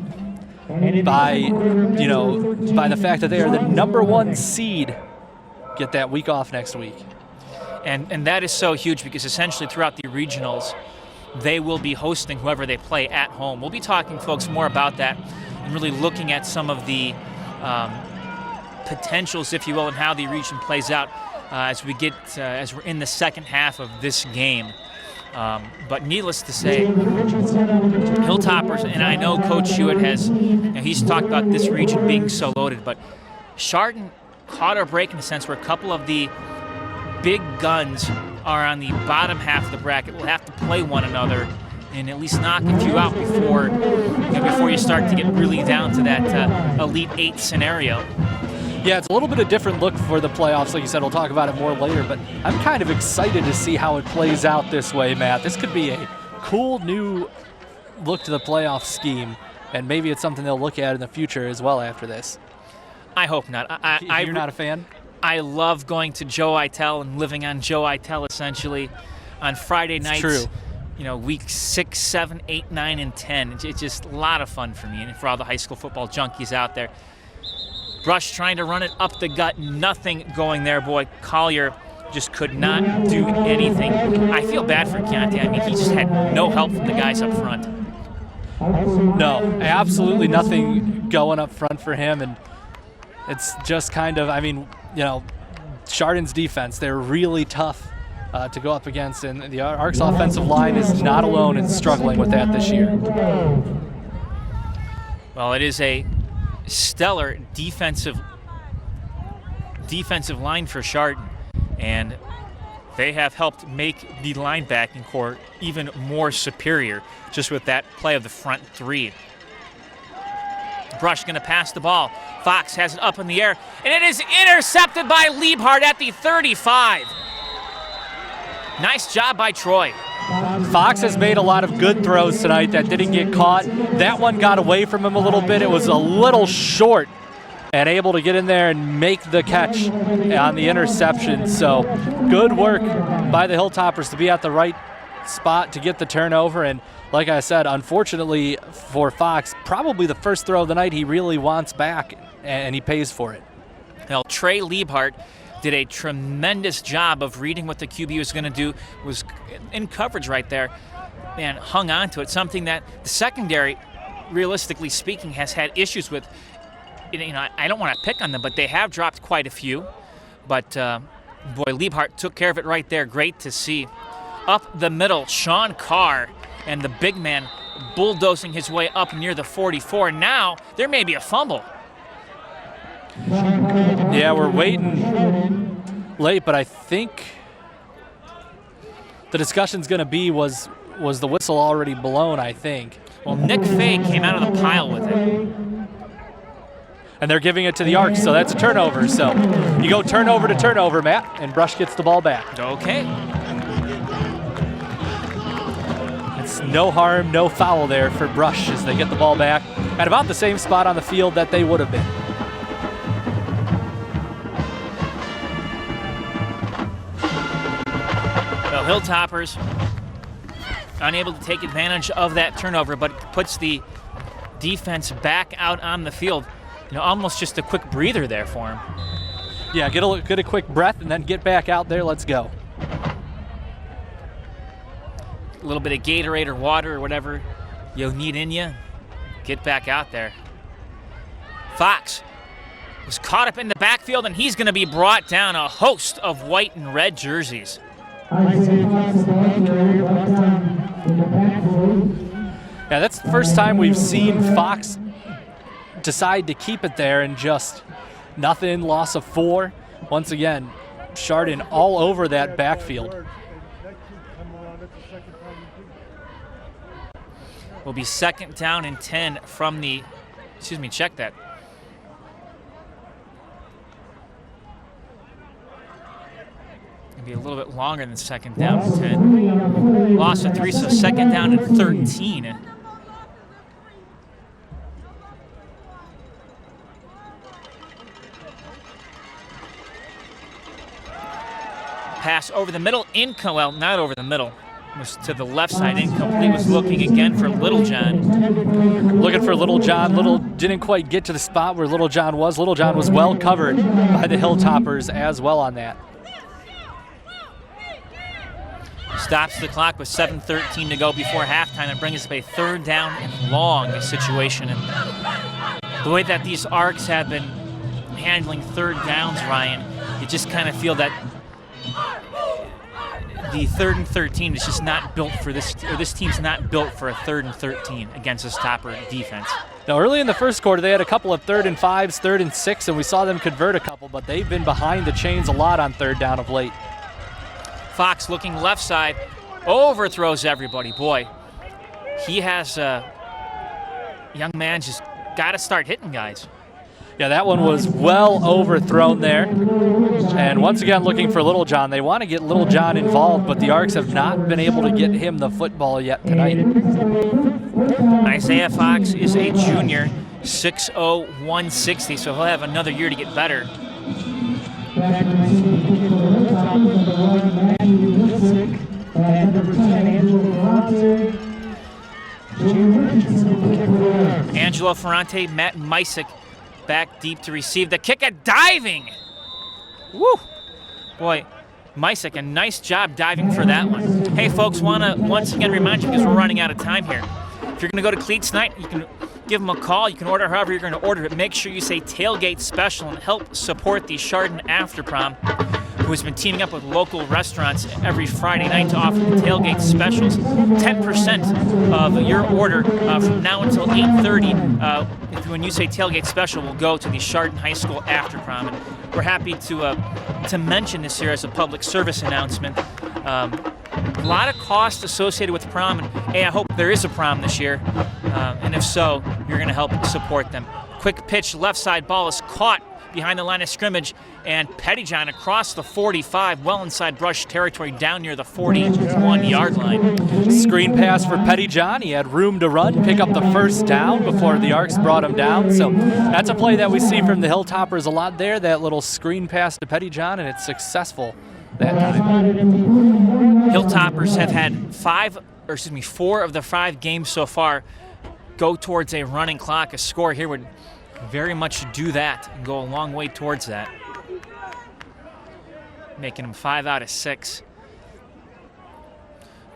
by the fact that they are the #1 seed, get that week off next week.
And that is so huge because essentially throughout the regionals, they will be hosting whoever they play at home. We'll be talking, folks, more about that and really looking at some of the potentials, if you will, and how the region plays out as we're in the second half of this game. But needless to say, Hilltoppers, and I know Coach Hewitt he's talked about this region being so loaded, but Chardon caught our break in a sense where a couple of the big guns are on the bottom half of the bracket. We'll have to play one another and at least knock a few out before you start to get really down to that Elite Eight scenario.
Yeah, it's a little bit of different look for the playoffs. Like you said, we'll talk about it more later, but I'm kind of excited to see how it plays out this way, Matt. This could be a cool new look to the playoff scheme, and maybe it's something they'll look at in the future as well after this.
I hope not.
You're not a fan?
I love going to Joe Itel and living on Joe Itel essentially on Friday nights.
True.
Week 6, 7, 8, 9, and 10. It's just a lot of fun for me and for all the high school football junkies out there. Brush trying to run it up the gut. Nothing going there, boy. Collier just could not do anything. I feel bad for Keontae. I mean, he just had no help from the guys up front.
No, absolutely nothing going up front for him, and it's just kind of, Chardon's defense, they're really tough to go up against, and the Arcs offensive line is not alone in struggling with that this year.
Well, it is a stellar defensive line for Chardon, and they have helped make the linebacking core even more superior just with that play of the front three. Brush going to pass the ball. Fox has it up in the air, and it is intercepted by Liebhardt at the 35. Nice job by Troy.
Fox has made a lot of good throws tonight that didn't get caught. That one got away from him a little bit. It was a little short and able to get in there and make the catch on the interception. So good work by the Hilltoppers to be at the right spot to get the turnover. And like I said, unfortunately for Fox, probably the first throw of the night he really wants back, and he pays for it.
Now, Trey Liebhardt did a tremendous job of reading what the QB was going to do, was in coverage right there, and hung on to it, something that the secondary, realistically speaking, has had issues with. I don't want to pick on them, but they have dropped quite a few. But, boy, Liebhardt took care of it right there. Great to see. Up the middle, Sean Carr and the big man bulldozing his way up near the 44. Now there may be a fumble.
Yeah, we're waiting late, but I think the discussion's going to be was the whistle already blown, I think.
Well, Nick Fay came out of the pile with it.
And they're giving it to the Arcs, so that's a turnover. So you go turnover to turnover, Matt, and Brush gets the ball back.
Okay.
It's no harm, no foul there for Brush as they get the ball back at about the same spot on the field that they would have been.
Well, Hilltoppers unable to take advantage of that turnover, but puts the defense back out on the field. Almost just a quick breather there for him.
Yeah, get a quick breath and then get back out there. Let's go.
A little bit of Gatorade or water or whatever you need in you. Get back out there. Fox was caught up in the backfield, and he's going to be brought down. A host of white and red jerseys.
Yeah, that's the first time we've seen Fox decide to keep it there and just nothing, loss of 4. Once again, Chardon all over that backfield.
Will be 2nd down and 10 from the, check that. It'll be a little bit longer than 2nd down and 10. Loss of 3, so 2nd down and 13. Pass over the middle, well, not over the middle. Was to the left side, incomplete. Was looking again for Littlejohn.
Looking for Littlejohn. Little didn't quite get to the spot where Littlejohn was. Littlejohn was well covered by the Hilltoppers as well on that.
Stops the clock with 7:13 to go before halftime and brings us a 3rd down and long situation. And the way that these Arcs have been handling 3rd downs, Ryan, you just kind of feel that the 3rd and 13 is just not built for this, or this team's not built for a 3rd and 13 against this Topper defense.
Now, early in the first quarter, they had a couple of 3rd and 5s, 3rd and 6, and we saw them convert a couple, but they've been behind the chains a lot on 3rd down of late.
Fox looking left side, overthrows everybody. Boy, he has young man just got to start hitting guys.
Yeah, that one was well overthrown there. And once again, looking for Littlejohn. They want to get Littlejohn involved, but the Arcs have not been able to get him the football yet tonight.
Isaiah Fox is a junior, 6'0", 160, so he'll have another year to get better. Angelo Ferrante, Matt Mysick back deep to receive the kick, diving. Woo! Boy, Mysick, a nice job diving for that one. Hey folks, want to once again remind you, because we're running out of time here, if you're going to go to Cleats tonight, you can give them a call. You can order however you're going to order it. Make sure you say Tailgate Special and help support the Chardon After Prom, who has been teaming up with local restaurants every Friday night to offer the tailgate specials. 10% of your order from now until 8:30, when you say tailgate special, will go to the Chardon High School After Prom. And we're happy to mention this here as a public service announcement. A lot of costs associated with prom, and hey, I hope there is a prom this year. And if so, you're going to help support them. Quick pitch, left side ball is caught behind the line of scrimmage, and Pettyjohn across the 45, well inside brush territory, down near the 41-yard line.
Screen pass for Pettyjohn. He had room to run, pick up the first down before the Arcs brought him down. So that's a play that we see from the Hilltoppers a lot there, that little screen pass to Pettyjohn, and it's successful that time.
Hilltoppers have had 4 of the 5 games so far go towards a running clock. A score here would very much do that and go a long way towards that. Making them 5 out of 6.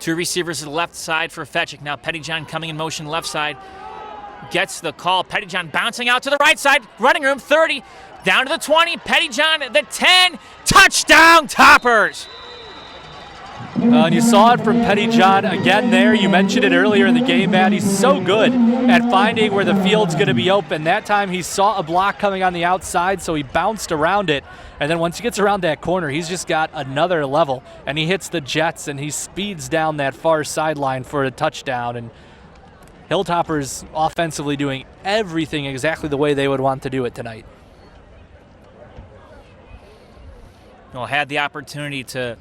2 receivers to the left side for Fetchick. Now Pettyjohn coming in motion left side. Gets the call. Pettyjohn bouncing out to the right side. Running room 30. Down to the 20. Pettyjohn the 10. Touchdown Toppers!
And you saw it from Pettyjohn again there. You mentioned it earlier in the game, Matt. He's so good at finding where the field's going to be open. That time he saw a block coming on the outside, so he bounced around it. And then once he gets around that corner, he's just got another level. And he hits the jets, and he speeds down that far sideline for a touchdown. And Hilltoppers offensively doing everything exactly the way they would want to do it tonight.
Well, had the opportunity to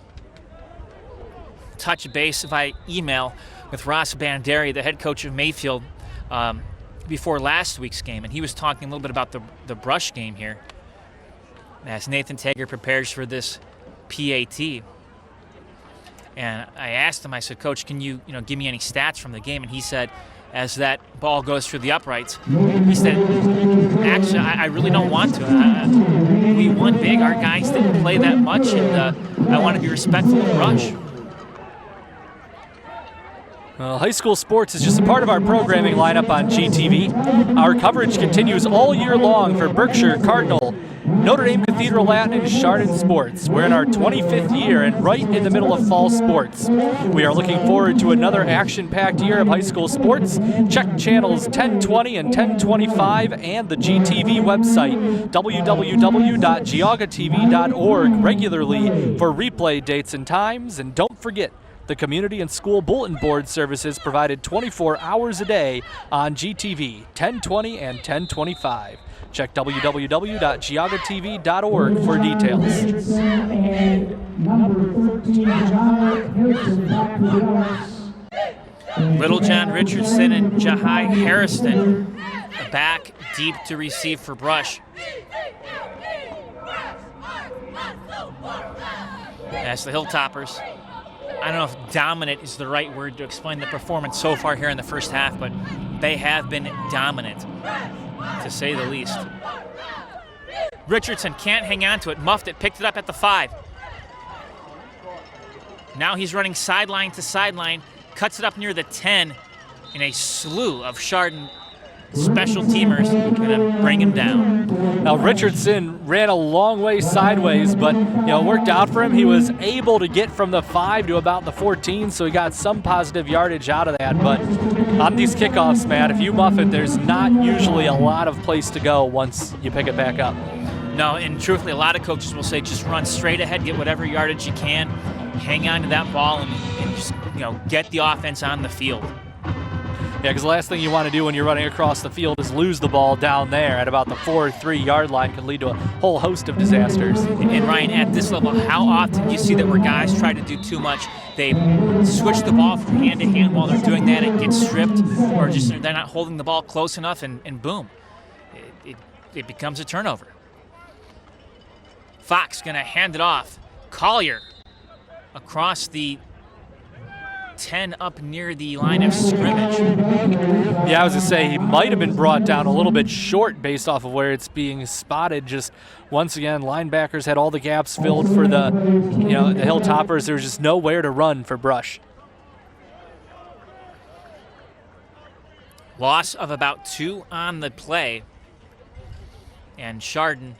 touch base via email with Ross Banderi, the head coach of Mayfield, before last week's game, and he was talking a little bit about the brush game here as Nathan Tager prepares for this PAT. And I asked him, I said, Coach, can you give me any stats from the game? And he said as that ball goes through the uprights. He said, actually, I really don't want to. We won big. Our guys didn't play that much, and I want to be respectful of Rush.
Well, high school sports is just a part of our programming lineup on GTV. Our coverage continues all year long for Berkshire, Cardinal, Notre Dame Cathedral Latin, and Chardon sports. We're in our 25th year and right in the middle of fall sports. We are looking forward to another action-packed year of high school sports. Check channels 1020 and 1025 and the GTV website, www.geaugatv.org, regularly for replay dates and times. And don't forget, the community and school bulletin board services provided 24 hours a day on GTV, 1020 and 1025. Check www.geaugatv.org for details.
And number 13, John Harrison, back to the Arcs.
Little John Richardson and Jahai Harrison back deep to receive for Brush. As the Hilltoppers, I don't know if dominant is the right word to explain the performance so far here in the first half, but they have been dominant, to say the least. Richardson can't hang on to it. Muffed it, picked it up at the 5. Now he's running sideline to sideline, cuts it up near the 10, and a slew of Chardon special teamers going to bring him down.
Now Richardson ran a long way sideways, but it worked out for him. He was able to get from the 5 to about the 14, so he got some positive yardage out of that. But on these kickoffs, Matt, if you muff it, there's not usually a lot of place to go once you pick it back up.
No, and truthfully, a lot of coaches will say just run straight ahead, get whatever yardage you can, hang on to that ball, and just get the offense on the field.
Yeah, because the last thing you want to do when you're running across the field is lose the ball down there at about the 4 or 3 yard line. Can lead to a whole host of disasters.
And Ryan, at this level, how often do you see that where guys try to do too much? They switch the ball from hand to hand. While they're doing that, it gets stripped, or just they're not holding the ball close enough, and boom, it becomes a turnover. Fox going to hand it off. Collier across the 10 up near the line of scrimmage.
Yeah, I was going to say he might have been brought down a little bit short based off of where it's being spotted. Just once again, linebackers had all the gaps filled for the Hilltoppers. There was just nowhere to run for Brush.
Loss of about 2 on the play, and Chardon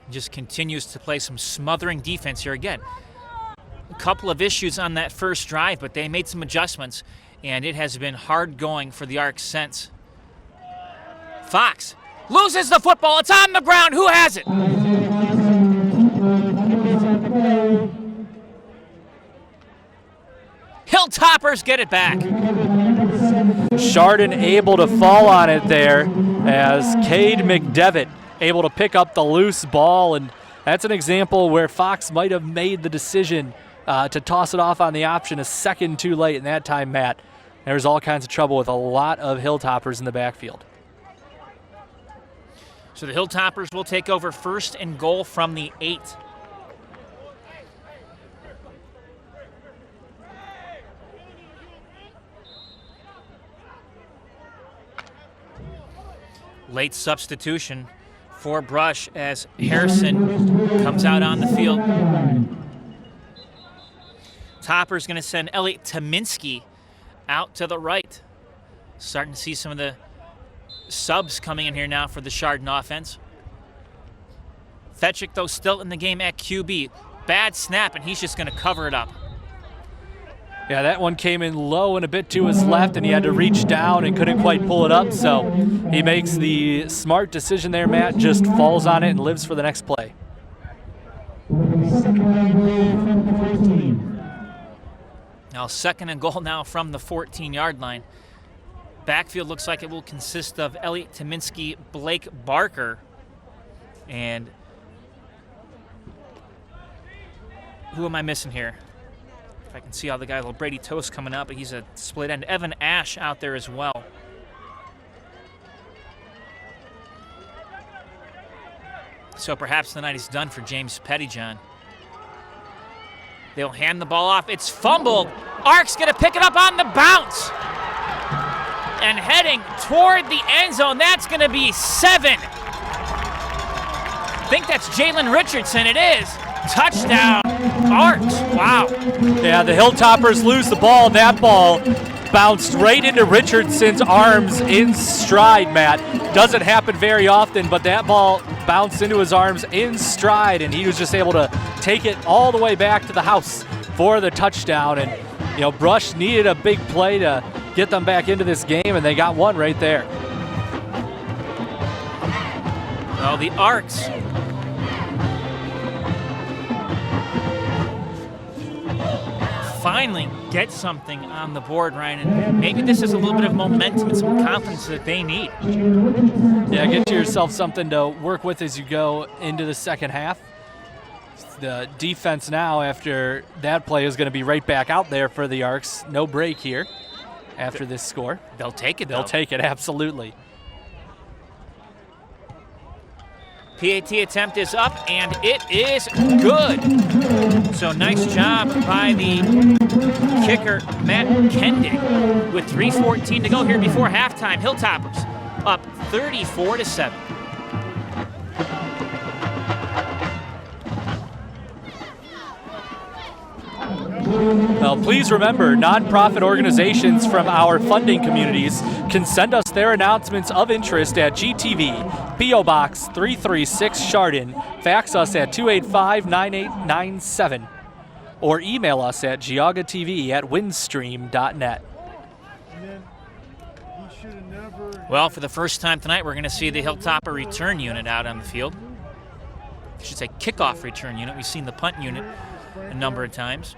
just continues to play some smothering defense here again. A couple of issues on that first drive, but they made some adjustments, and it has been hard going for the Arcs since. Fox loses the football. It's on the ground. Who has it? Hilltoppers get it back.
Chardon able to fall on it there as Cade McDevitt able to pick up the loose ball, and that's an example where Fox might have made the decision to toss it off on the option a second too late, and that time, Matt, there was all kinds of trouble with a lot of Hilltoppers in the backfield.
So the Hilltoppers will take over 1st and goal from the 8. Late substitution for Brush as Harrison comes out on the field. Topper's going to send Elliot Tominski out to the right. Starting to see some of the subs coming in here now for the Chardon offense. Fetchick, though, still in the game at QB. Bad snap, and he's just going to cover it up.
Yeah, that one came in low and a bit to his left, and he had to reach down and couldn't quite pull it up. So he makes the smart decision there, Matt, just falls on it and lives for the next play.
Now 2nd and goal now from the 14-yard line. Backfield looks like it will consist of Elliot Tominski, Blake Barker, and who am I missing here? If I can see all the guys, little Brady Toast coming up, but he's a split end. Evan Ash out there as well. So perhaps the night is done for James Pettyjohn. They'll hand the ball off. It's fumbled. Ark's going to pick it up on the bounce. and heading toward the end zone. That's going to be 7. I think that's Jalen Richardson. It is. Touchdown, Arts. Wow.
Yeah, the Hilltoppers lose the ball. That ball bounced right into Richardson's arms in stride, Matt. Doesn't happen very often, but that ball bounced into his arms in stride, and he was just able to take it all the way back to the house for the touchdown. And, you know, Brush needed a big play to get them back into this game, and they got one right there.
Well, the Arcs finally get something on the board, Ryan, and maybe this is a little bit of momentum and some confidence that they need.
Yeah, get yourself something to work with as you go into the second half. The defense now, after that play, is going to be right back out there for the Arcs. No break here after this score.
They'll take it, though.
They'll take it, absolutely.
PAT attempt is up, and it is good. So nice job by the kicker, Matt Kendig, with 3:14 to go here before halftime. Hilltoppers up 34-7.
Well, please remember, nonprofit organizations from our funding communities can send us their announcements of interest at GTV, P.O. Box 336 Chardon, fax us at 285-9897, or email us at geaugatv@windstream.net.
Well, for the first time tonight, we're going to see the Hilltopper return unit out on the field. I should say kickoff return unit. We've seen the punt unit a number of times.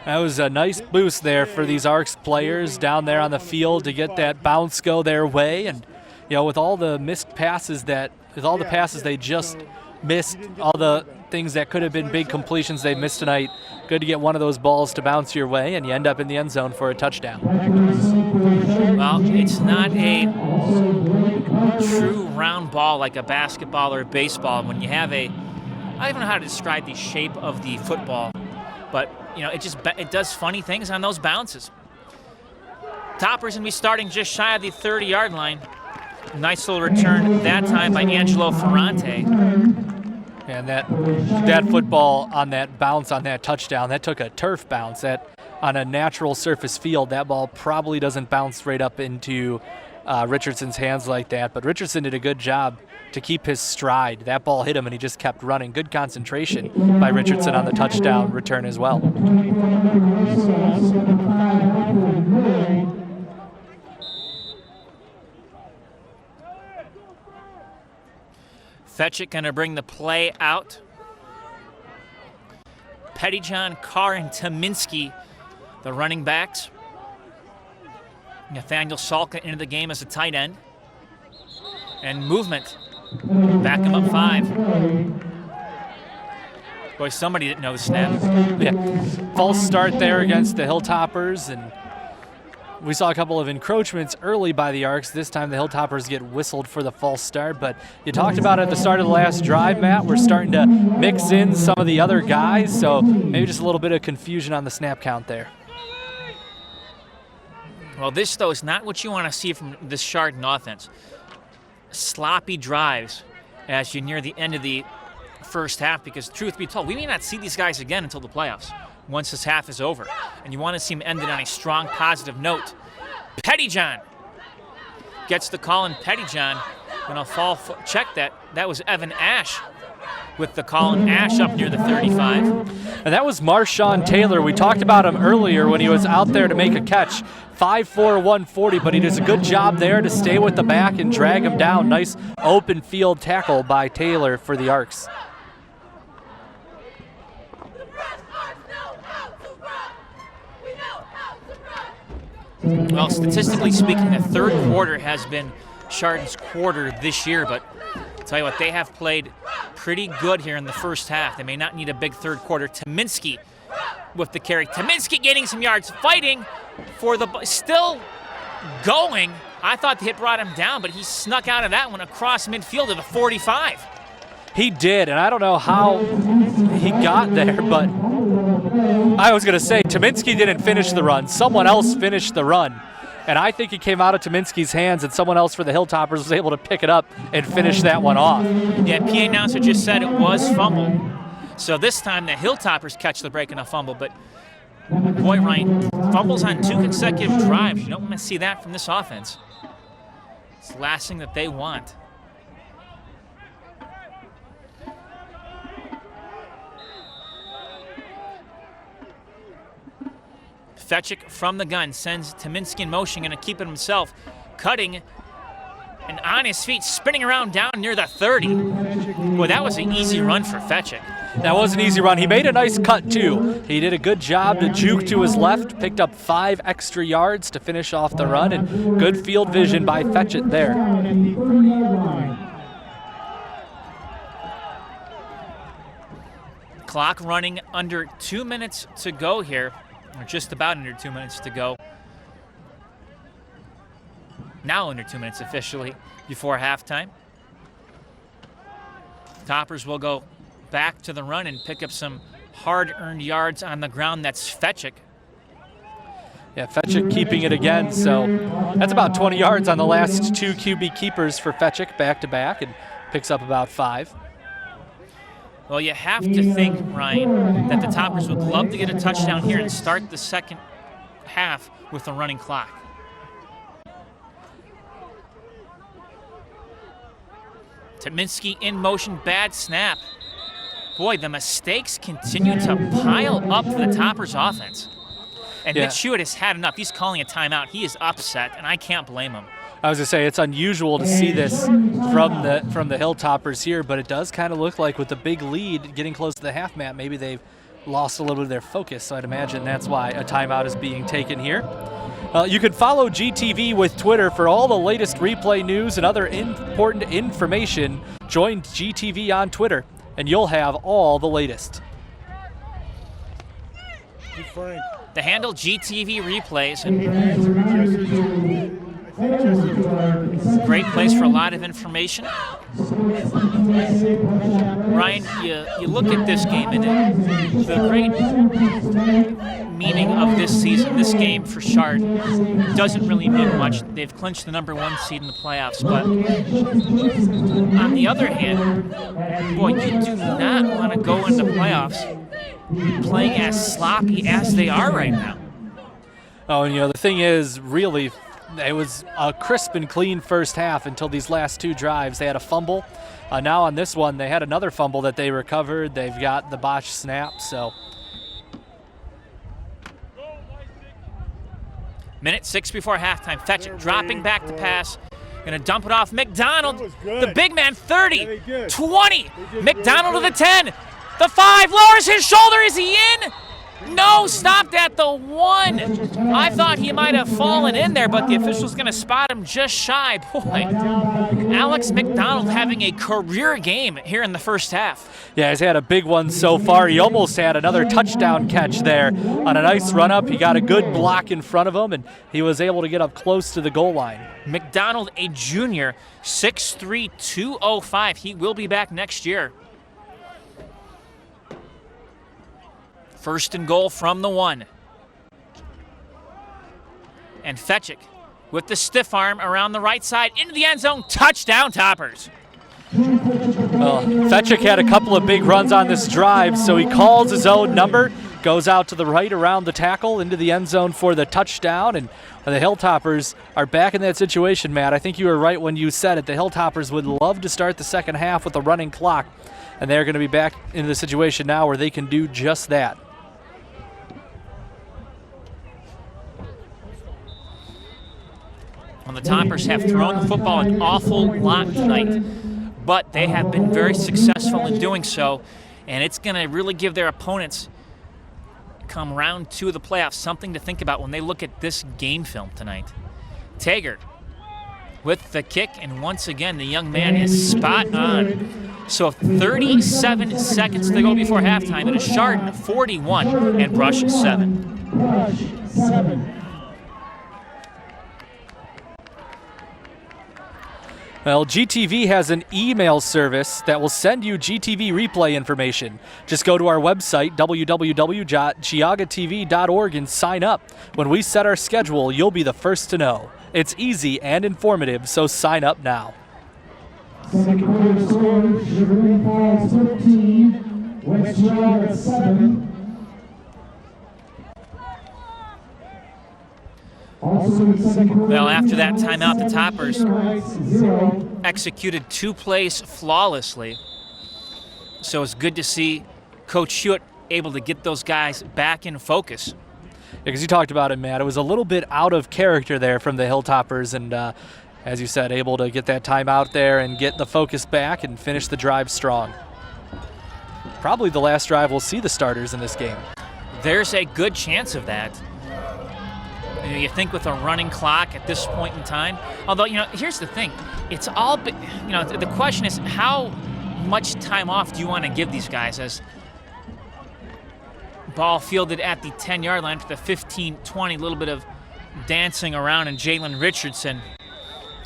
That was a nice boost there for these Arcs players down there on the field to get that bounce go their way. And, you know, with all the missed passes with all the passes they just missed, all the things that could have been big completions they missed tonight, good to get one of those balls to bounce your way, and you end up in the end zone for a touchdown.
Well, it's not a true round ball like a basketball or a baseball. When you have I don't even know how to describe the shape of the football, but you know, it does funny things on those bounces. Toppers going to be starting just shy of the 30-yard line. Nice little return that time by Angelo Ferrante.
And that football on that bounce on that touchdown, that took a turf bounce. That on a natural surface field, that ball probably doesn't bounce right up into Richardson's hands like that. But Richardson did a good job to keep his stride. That ball hit him and he just kept running. Good concentration by Richardson on the touchdown return as well.
Fetchit going to bring the play out. Pettyjohn, Carr, and Tominski, the running backs. Nathaniel Salka into the game as a tight end. And movement. Back him up 5. Boy, somebody didn't know the snap.
Yeah, false start there against the Hilltoppers, and we saw a couple of encroachments early by the Arcs. This time the Hilltoppers get whistled for the false start, but you talked about at the start of the last drive, Matt, we're starting to mix in some of the other guys, so maybe just a little bit of confusion on the snap count there.
Well, this, though, is not what you want to see from this Chardon offense. Sloppy drives as you near the end of the first half, because truth be told, we may not see these guys again until the playoffs, once this half is over. And you want to see them ended on a strong, positive note. Pettyjohn gets the call, and Pettyjohn going to check that. That was Evan Ash with the call, and Ash up near the 35.
And that was Marshawn Taylor. We talked about him earlier when he was out there to make a catch. 5'4", 140, but he does a good job there to stay with the back and drag him down. Nice open field tackle by Taylor for the Arcs.
Well, statistically speaking, the third quarter has been Chardon's quarter this year, but I'll tell you what, they have played pretty good here in the first half. They may not need a big third quarter. Tominski with the carry. Tominski getting some yards, fighting for the still going. I thought the hit brought him down, but he snuck out of that one across midfield to the 45.
He did, and I don't know how he got there, but I was going to say, Tominski didn't finish the run. Someone else finished the run. And I think it came out of Tominski's hands, and someone else for the Hilltoppers was able to pick it up and finish that one off.
Yeah, PA announcer just said it was fumbled. So this time the Hilltoppers catch the break and a fumble, but boy, Ryan, fumbles on 2 consecutive drives. You don't want to see that from this offense. It's the last thing that they want. Fetchik from the gun sends Tominski in motion, going to keep it himself, cutting and on his feet, spinning around down near the 30. Boy, that was an easy run for Fetchik.
That was an easy run. He made a nice cut, too. He did a good job to juke to his left, picked up 5 extra yards to finish off the run, and good field vision by Fetchik there.
Clock running under 2 minutes to go here, or just about under 2 minutes to go. Now under 2 minutes officially before halftime. Toppers will go back to the run and pick up some hard-earned yards on the ground. That's Fetchik.
Yeah, Fetchik keeping it again, so that's about 20 yards on the last 2 QB keepers for Fetchik back-to-back, and picks up about 5.
Well, you have to think, Ryan, that the Toppers would love to get a touchdown here and start the second half with a running clock. Tominski in motion, bad snap. Boy, the mistakes continue to pile up for the Toppers offense. And Mitch Hewitt has had enough. He's calling a timeout. He is upset, and I can't blame him.
I was going to say, it's unusual to see this from the Hilltoppers here, but it does kind of look like with the big lead getting close to the half map, maybe they've lost a little bit of their focus, so I'd imagine that's why a timeout is being taken here. You can follow GTV with Twitter for all the latest replay news and other important information. Join GTV on Twitter, and you'll have all the latest.
The handle GTV replays. And great place for a lot of information. Ryan, you look at this game, and the great meaning of this season, this game for Chardon, doesn't really mean much. They've clinched the #1 seed in the playoffs, but on the other hand, boy, you do not want to go into playoffs playing as sloppy as they are right now.
Oh, and the thing is, really, it was a crisp and clean first half until these last 2 drives. They had a fumble. Now on this one, they had another fumble that they recovered. They've got the botched snap, so.
Minute 6 before halftime. Fetchik dropping back to pass. Going to dump it off. McDonald, the big man, 30, 20. McDonald to the 10, the 5, lowers his shoulder. Is he in? No, stopped at the 1. I thought he might have fallen in there, but the official's going to spot him just shy. Boy, Alex McDonald having a career game here in the first half.
Yeah, he's had a big one so far. He almost had another touchdown catch there on a nice run up. He got a good block in front of him, and he was able to get up close to the goal line.
McDonald, a junior, 6'3", 205. He will be back next year. First and goal from the 1. And Fetchik with the stiff arm around the right side into the end zone. Touchdown, Toppers.
Well, Fetchik had a couple of big runs on this drive, so he calls his own number, goes out to the right around the tackle into the end zone for the touchdown, and the Hilltoppers are back in that situation, Matt. I think you were right when you said it. The Hilltoppers would love to start the second half with a running clock, and they're going to be back in the situation now where they can do just that.
Well, the Toppers have thrown the football an awful lot tonight, but they have been very successful in doing so, and it's going to really give their opponents come round 2 of the playoffs something to think about when they look at this game film tonight. Taggart with the kick, and once again, the young man is spot on. So 37 seconds to go before halftime. It is Chardon 41 and Brush 7.
Brush 7.
Well, GTV has an email service that will send you GTV replay information. Just go to our website, www.geaugatv.org, and sign up. When we set our schedule, you'll be the first to know. It's easy and informative, so sign up now.
Second quarter score, Chardon Falls 13, West Geauga 7.
Well, after that timeout, the Toppers executed 2 plays flawlessly. So it's good to see Coach Hewitt able to get those guys back in focus.
Because you talked about it, Matt. It was a little bit out of character there from the Hilltoppers, and as you said, able to get that timeout there and get the focus back and finish the drive strong. Probably the last drive we'll see the starters in this game.
There's a good chance of that. You think with a running clock at this point in time, although, here's the thing. It's all, the question is how much time off do you want to give these guys as ball fielded at the 10-yard line for the 15-20, a little bit of dancing around, and Jalen Richardson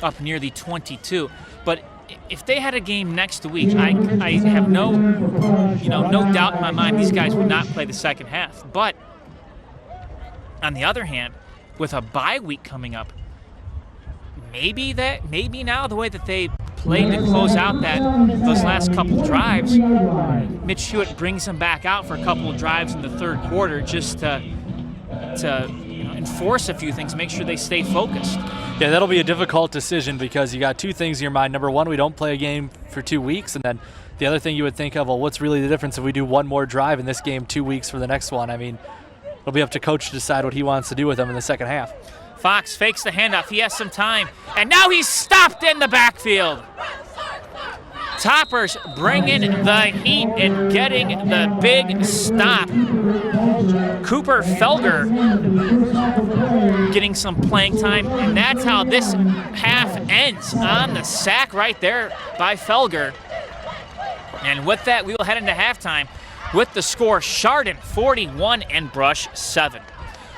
up near the 22. But if they had a game next week, I have no doubt in my mind these guys would not play the second half. But on the other hand, with a bye week coming up, maybe now the way that they played to close out those last couple drives, Mitch Hewitt brings them back out for a couple of drives in the third quarter just to enforce a few things, make sure they stay focused.
Yeah, that'll be a difficult decision because you got 2 things in your mind. Number one, we don't play a game for 2 weeks, and then the other thing you would think of, well, what's really the difference if we do one more drive in this game 2 weeks for the next one? I mean, it'll be up to coach to decide what he wants to do with them in the second half.
Fox fakes the handoff. He has some time, and now he's stopped in the backfield. Toppers bringing the heat and getting the big stop. Cooper Felger getting some playing time, and that's how this half ends, on the sack right there by Felger. And with that, we will head into halftime with the score Chardon 41 and Brush 7.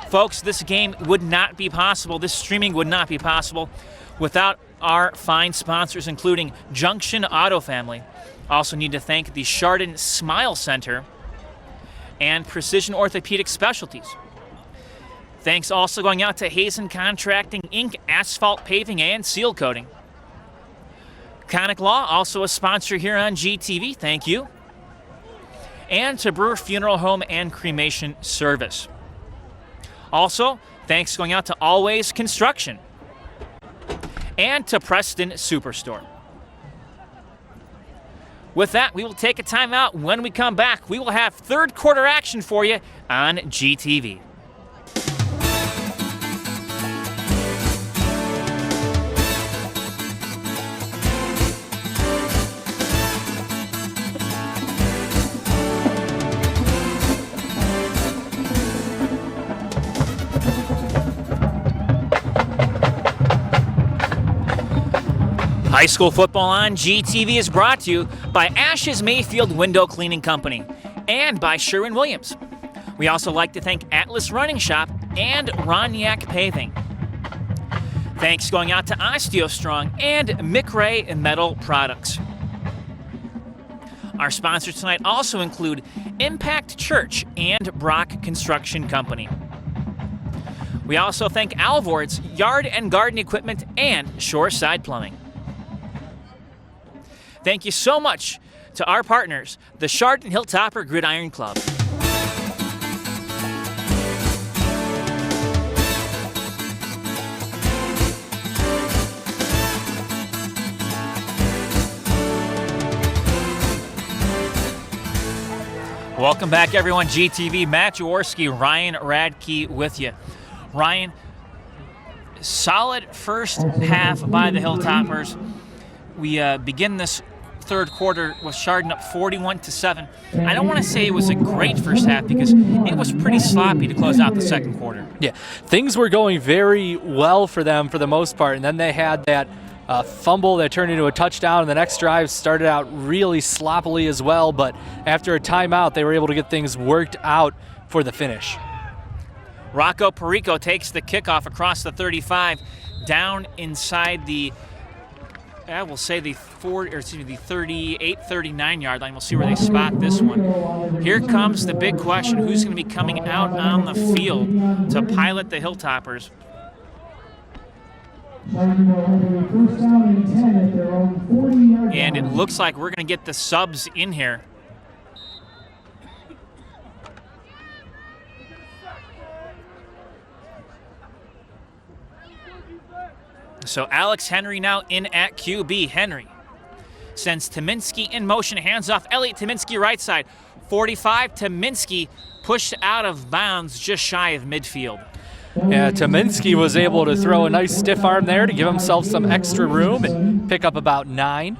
Folks, this game would not be possible, this streaming would not be possible without our fine sponsors, including Junction Auto Family. Also need to thank the Chardon Smile Center and Precision Orthopedic Specialties. Thanks also going out to Hazen Contracting, Inc., Asphalt Paving, and Seal Coating. Conic Law, also a sponsor here on GTV, thank you. And to Brewer Funeral Home and Cremation Service. Also, thanks going out to Always Construction. And to Preston Superstore. With that, we will take a timeout. When we come back, we will have third quarter action for you on GTV. High school football on GTV is brought to you by Ash's Mayfield Window Cleaning Company and by Sherwin-Williams. We also like to thank Atlas Running Shop and Roniak Paving. Thanks going out to OsteoStrong and McRae Metal Products. Our sponsors tonight also include Impact Church and Brock Construction Company. We also thank Alvord's Yard and Garden Equipment and Shoreside Plumbing. Thank you so much to our partners, the Chardon Hilltopper Gridiron Club. Welcome back, everyone. GTV, Matt Jaworski, Ryan Radke with you. Ryan, solid first half by the Hilltoppers. We begin this third quarter with Chardon up 41-7. I don't want to say it was a great first half because it was pretty sloppy to close out the second quarter.
Yeah, things were going very well for them for the most part, and then they had that fumble that turned into a touchdown, and the next drive started out really sloppily as well, but after a timeout, they were able to get things worked out for the finish.
Rocco Perico takes the kickoff across the 35, down inside the we'll say the 38, 39 yard line. We'll see where they spot this one. Here comes the big question: who's going to be coming out on the field to pilot the Hilltoppers? And it looks like we're going to get the subs in here. So Alex Henry now in at QB. Henry sends Tominski in motion, hands off Elliot Tominski right side. 45, Tominski pushed out of bounds just shy of midfield.
Yeah, Tominski was able to throw a nice stiff arm there to give himself some extra room and pick up about 9.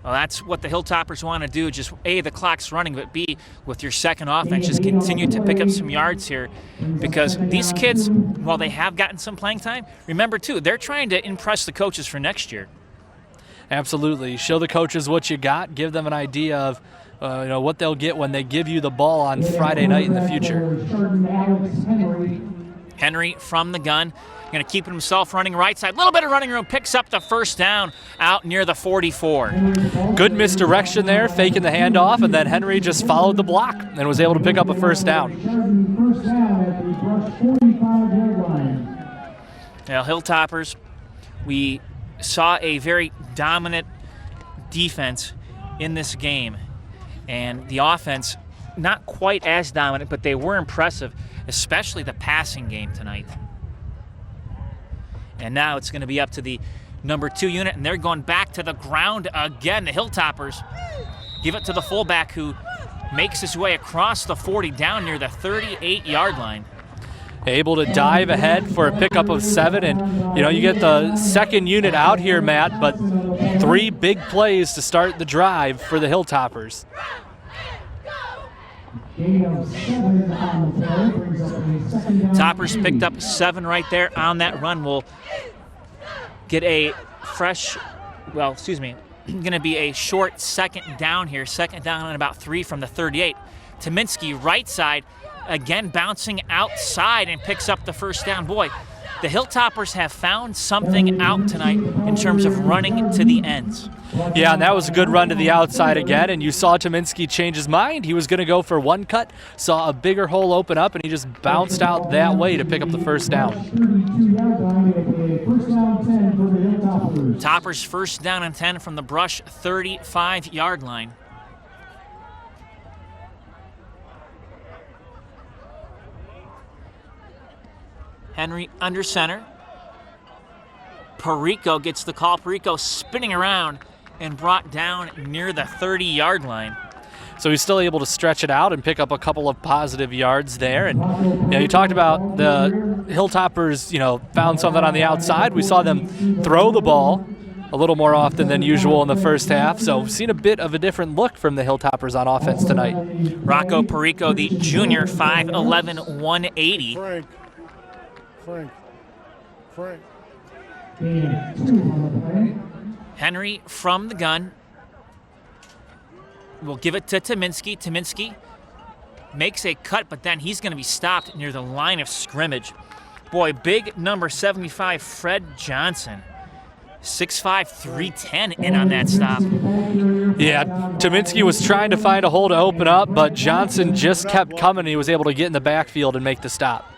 Well, that's what the Hilltoppers want to do. Just A, the clock's running, but B, with your second offense, just continue to pick up some yards here, because these kids, while they have gotten some playing time, remember too, they're trying to impress the coaches for next year.
Absolutely. Show the coaches what you got. Give them an idea of what they'll get when they give you the ball on Friday night in the future.
Henry from the gun, going to keep himself running right side. A little bit of running room, picks up the first down out near the 44.
Good misdirection there, faking the handoff, and then Henry just followed the block and was able to pick up a first down.
Now, Hilltoppers, we saw a very dominant defense in this game, and the offense not quite as dominant, but they were impressive, especially the passing game tonight. And now it's going to be up to the number 2 unit, and they're going back to the ground again. The Hilltoppers give it to the fullback, who makes his way across the 40 down near the 38-yard line.
Able to dive ahead for a pickup of 7, and you get the second unit out here, Matt, but 3 big plays to start the drive for the Hilltoppers.
Toppers picked up 7 right there on that run. Will get a going to be a short second down here. Second down and about 3 from the 38. Tominski right side, again bouncing outside, and picks up the first down. Boy, the Hilltoppers have found something out tonight in terms of running to the ends.
Yeah, and that was a good run to the outside again, and you saw Tominski change his mind. He was going to go for 1 cut, saw a bigger hole open up, and he just bounced out that way to pick up the first down.
Toppers first down and 10 from the brush 35-yard line. Henry under center. Perico gets the call. Perico spinning around and brought down near the 30-yard line.
So he's still able to stretch it out and pick up a couple of positive yards there. And you talked about the Hilltoppers, found something on the outside. We saw them throw the ball a little more often than usual in the first half. So we've seen a bit of a different look from the Hilltoppers on offense tonight.
Rocco Perico, the junior, 5'11", 180.
Frank.
Henry from the gun. We'll give it to Tominski. Tominski makes a cut, but then he's going to be stopped near the line of scrimmage. Boy, big number 75, Fred Johnson. 6'5", 310 in on that stop.
Yeah, Tominski was trying to find a hole to open up, but Johnson just kept coming, and he was able to get in the backfield and make the stop.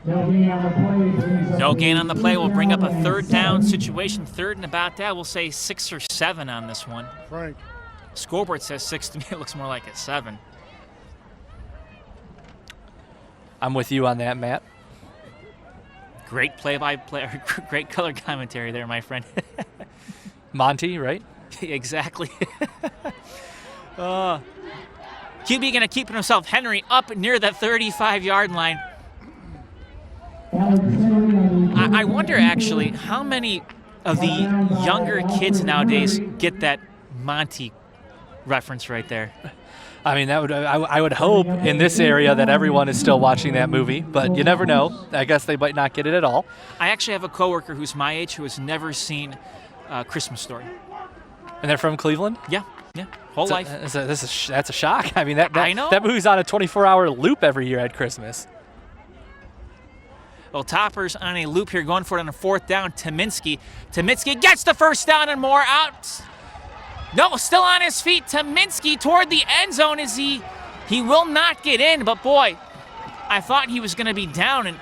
No gain on the play. Will bring up a third down situation. Third and about that. We'll say 6 or 7 on this one.
Frank.
Scoreboard says 6 to me. It looks more like a 7.
I'm with you on that, Matt.
Great play-by-play, great color commentary there, my friend.
Monty, right?
Exactly. QB going to keep himself. Henry up near the 35-yard line. I wonder, actually, how many of the younger kids nowadays get that Monty reference right there.
I mean, I would hope in this area that everyone is still watching that movie, but you never know. I guess they might not get it at all.
I actually have a coworker who's my age who has never seen Christmas Story.
And they're from Cleveland?
Yeah, whole life.
That's a shock. I mean,
I know.
That movie's on a 24-hour loop every year at Christmas.
Well, Toppers on a loop here, going for it on a 4th down. Tominski gets the first down and more. Out. No, still on his feet. Tominski toward the end zone. He will not get in, but boy, I thought he was going to be down, and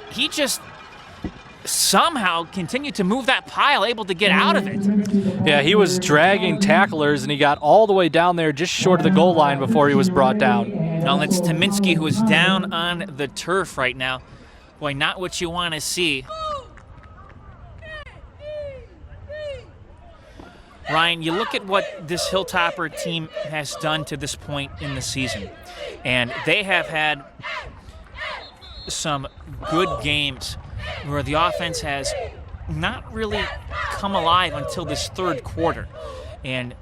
he just somehow continued to move that pile, able to get out of it.
Yeah, he was dragging tacklers, and he got all the way down there just short of the goal line before he was brought down.
Well, it's Tominski who is down on the turf right now. Boy, not what you want to see. Ryan, you look at what this Hilltopper team has done to this point in the season, and they have had some good games where the offense has not really come alive until this 3rd quarter. And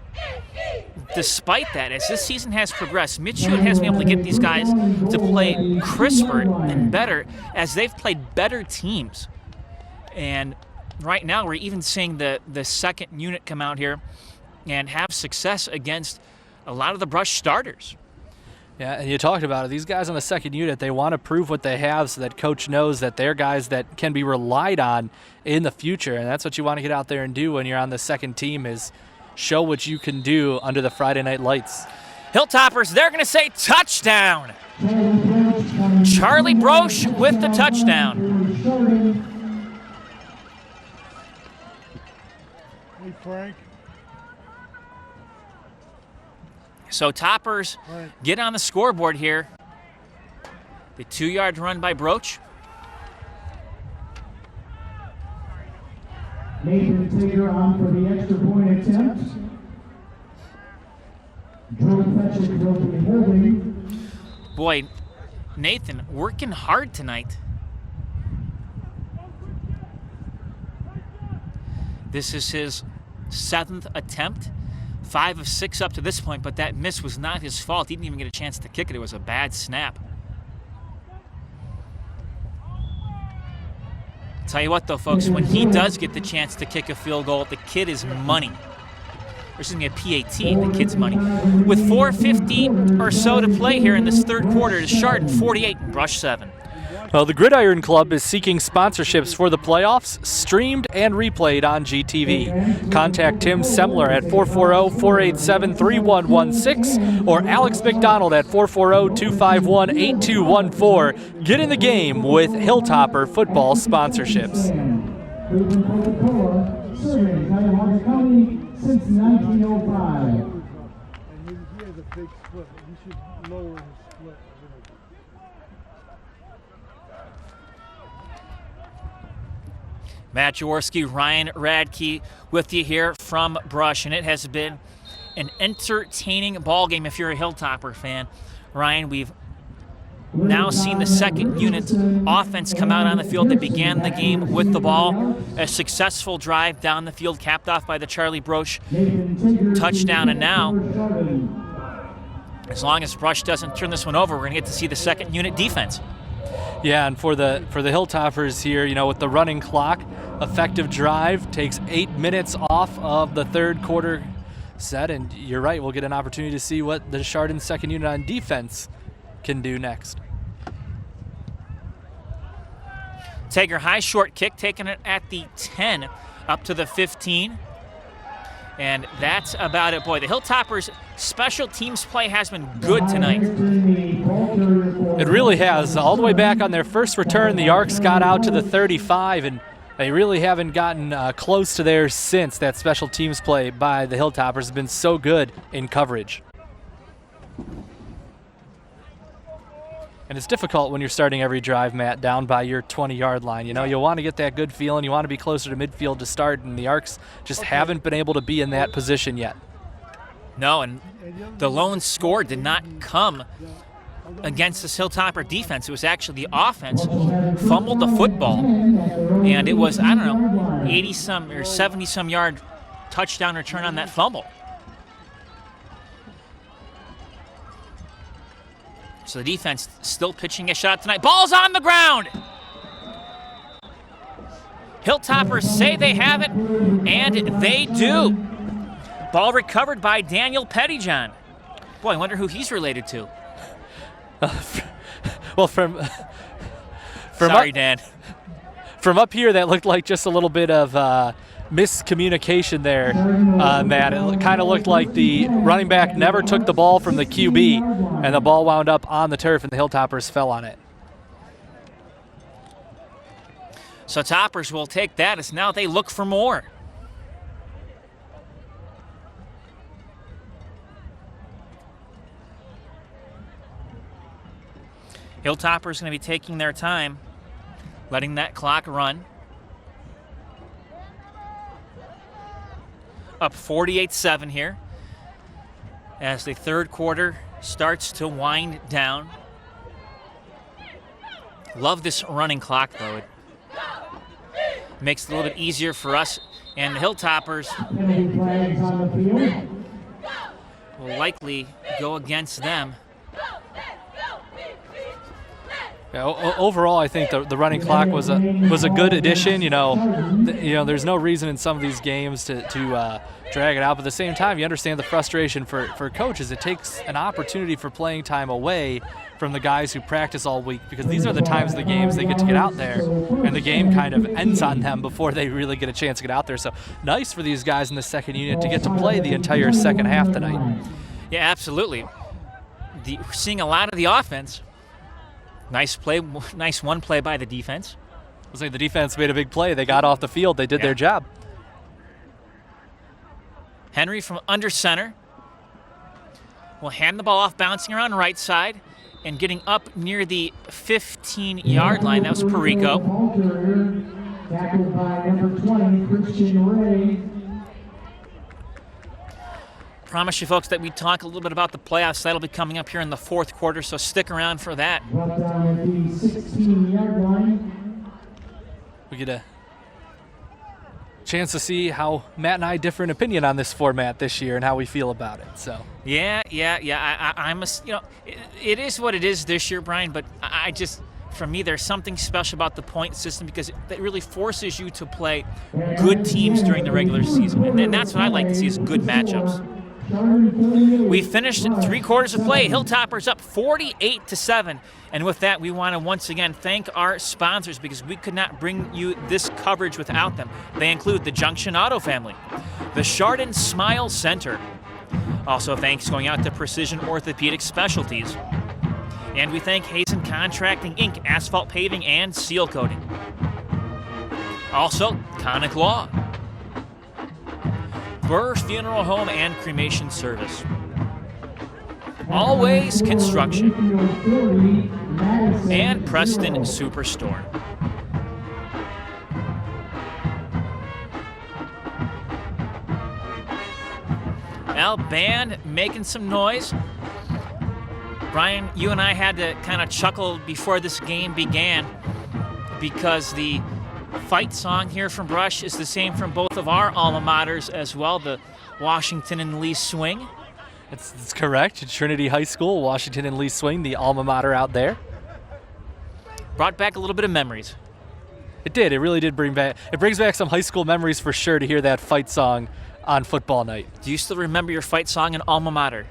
despite that, as this season has progressed, Mitch Hewitt has been able to get these guys to play crisper and better as they've played better teams. And right now, we're even seeing the second unit come out here and have success against a lot of the Brush starters.
Yeah, and you talked about it. These guys on the second unit, they want to prove what they have so that coach knows that they're guys that can be relied on in the future. And that's what you want to get out there and do when you're on the second team, is show what you can do under the Friday night lights.
Hilltoppers, they're going to say touchdown. Charlie Broche with the touchdown.
Hey, Frank.
So Toppers get on the scoreboard here. The 2-yard run by Broach.
Nathan Taylor on for the extra point attempt. Drew Fetchik will be holding.
Boy, Nathan working hard tonight. This is his 7th attempt. 5 of 6 up to this point, but that miss was not his fault. He didn't even get a chance to kick it. It was a bad snap. Tell you what, though, folks, when he does get the chance to kick a field goal, the kid is money. Or excuse me, a PAT, the kid's money. With 4:50 or so to play here in this 3rd quarter, it is Chardon 48 and Brush 7.
Well, the Gridiron Club is seeking sponsorships for the playoffs, streamed and replayed on GTV. Contact Tim Semler at 440-487-3116 or Alex McDonald at 440-251-8214. Get in the game with Hilltopper football sponsorships.
Serving Cuyahoga County since 1905.
And he has a big split. He should lower his split.
Matt Jaworski, Ryan Radke with you here from Brush, and it has been an entertaining ball game if you're a Hilltopper fan. Ryan, we've now seen the second unit offense come out on the field. They began the game with the ball. A successful drive down the field, capped off by the Charlie Broche touchdown, and now, as long as Brush doesn't turn this one over, we're going to get to see the second unit defense.
Yeah, and for the Hilltoppers here, you know, with the running clock, effective drive takes 8 minutes off of the 3rd quarter set, and you're right, we'll get an opportunity to see what the Chardon second unit on defense can do next.
Tager high short kick, taking it at the 10 up to the 15. And that's about it. Boy, the Hilltoppers' special teams play has been good tonight.
It really has. All the way back on their first return, the Arcs got out to the 35, and they really haven't gotten close to theirs since. That special teams play by the Hilltoppers has been so good in coverage. And it's difficult when you're starting every drive, Matt, down by your 20-yard line. You know, you'll want to get that good feeling. You want to be closer to midfield to start, and the Arcs just haven't been able to be in that position yet.
No, and the lone score did not come against this Hilltopper defense. It was actually the offense fumbled the football, and it was, I don't know, 80-some or 70-some yard touchdown return on that fumble. So the defense still pitching a shot tonight. Ball's on the ground. Hilltoppers say they have it, and they do. Ball recovered by Daniel Pettyjohn. Boy, I wonder who he's related to.
Well, from
Sorry, Dan.
from up here, that looked like just a little bit of miscommunication there, Matt. It kind of looked like the running back never took the ball from the QB, and the ball wound up on the turf, and the Hilltoppers fell on it.
So Toppers will take that as now they look for more. Hilltoppers going to be taking their time, letting that clock run. Up 48-7 here as the third quarter starts to wind down. Love this running clock, though. It makes it a little bit easier for us, and the Hilltoppers will likely go against them.
Yeah, overall, I think the running clock was a good addition. There's no reason in some of these games to drag it out, but at the same time, you understand the frustration for coaches. It takes an opportunity for playing time away from the guys who practice all week, because these are the times of the games they get to get out there, and the game kind of ends on them before they really get a chance to get out there. So nice for these guys in the second unit to get to play the entire second half tonight.
Yeah, absolutely. Seeing a lot of the offense. Nice play, nice one play by the defense.
I was saying the defense made a big play. They got off the field. They did their job.
Henry from under center will hand the ball off, bouncing around right side and getting up near the 15-yard line. That was Perico.
Tackled by number 20, Christian Ray.
Promise you folks that we talk a little bit about the playoffs. That'll be coming up here in the fourth quarter, so stick around for that.
Brought down at the 16-yard line.
We get a chance to see how Matt and I differ in opinion on this format this year and how we feel about it. So
Yeah. It is what it is this year, Brian. But I just, for me, there's something special about the point system because it really forces you to play good teams during the regular season, and that's what I like to see is good matchups. We finished 3 quarters of play. Hilltoppers up 48-7. And with that, we want to once again thank our sponsors because we could not bring you this coverage without them. They include the Junction Auto Family, the Chardon Smile Center. Also, thanks going out to Precision Orthopedic Specialties. And we thank Hazen Contracting, Inc., asphalt paving and seal coating. Also, Conic Law, Burr Funeral Home and Cremation Service, Always Construction, and Preston Superstore. Now, band making some noise. Brian, you and I had to kind of chuckle before this game began because the fight song here from Brush is the same from both of our alma maters as well, the Washington and Lee Swing.
It's correct. Trinity High School, Washington and Lee Swing, the alma mater out there.
Brought back a little bit of memories.
It did. It really did bring back. It brings back some high school memories for sure to hear that fight song on football night.
Do you still remember your fight song and alma mater?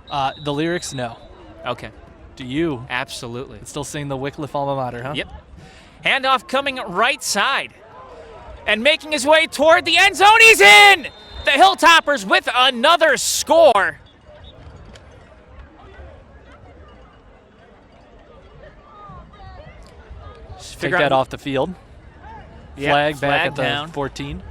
The lyrics, no.
Okay.
Do you?
Absolutely.
Still sing the Wycliffe alma mater, huh?
Yep. Handoff coming right side. And making his way toward the end zone. He's in! The Hilltoppers with another score.
Take that off the field.
Yep,
Flag back at the
down.
14.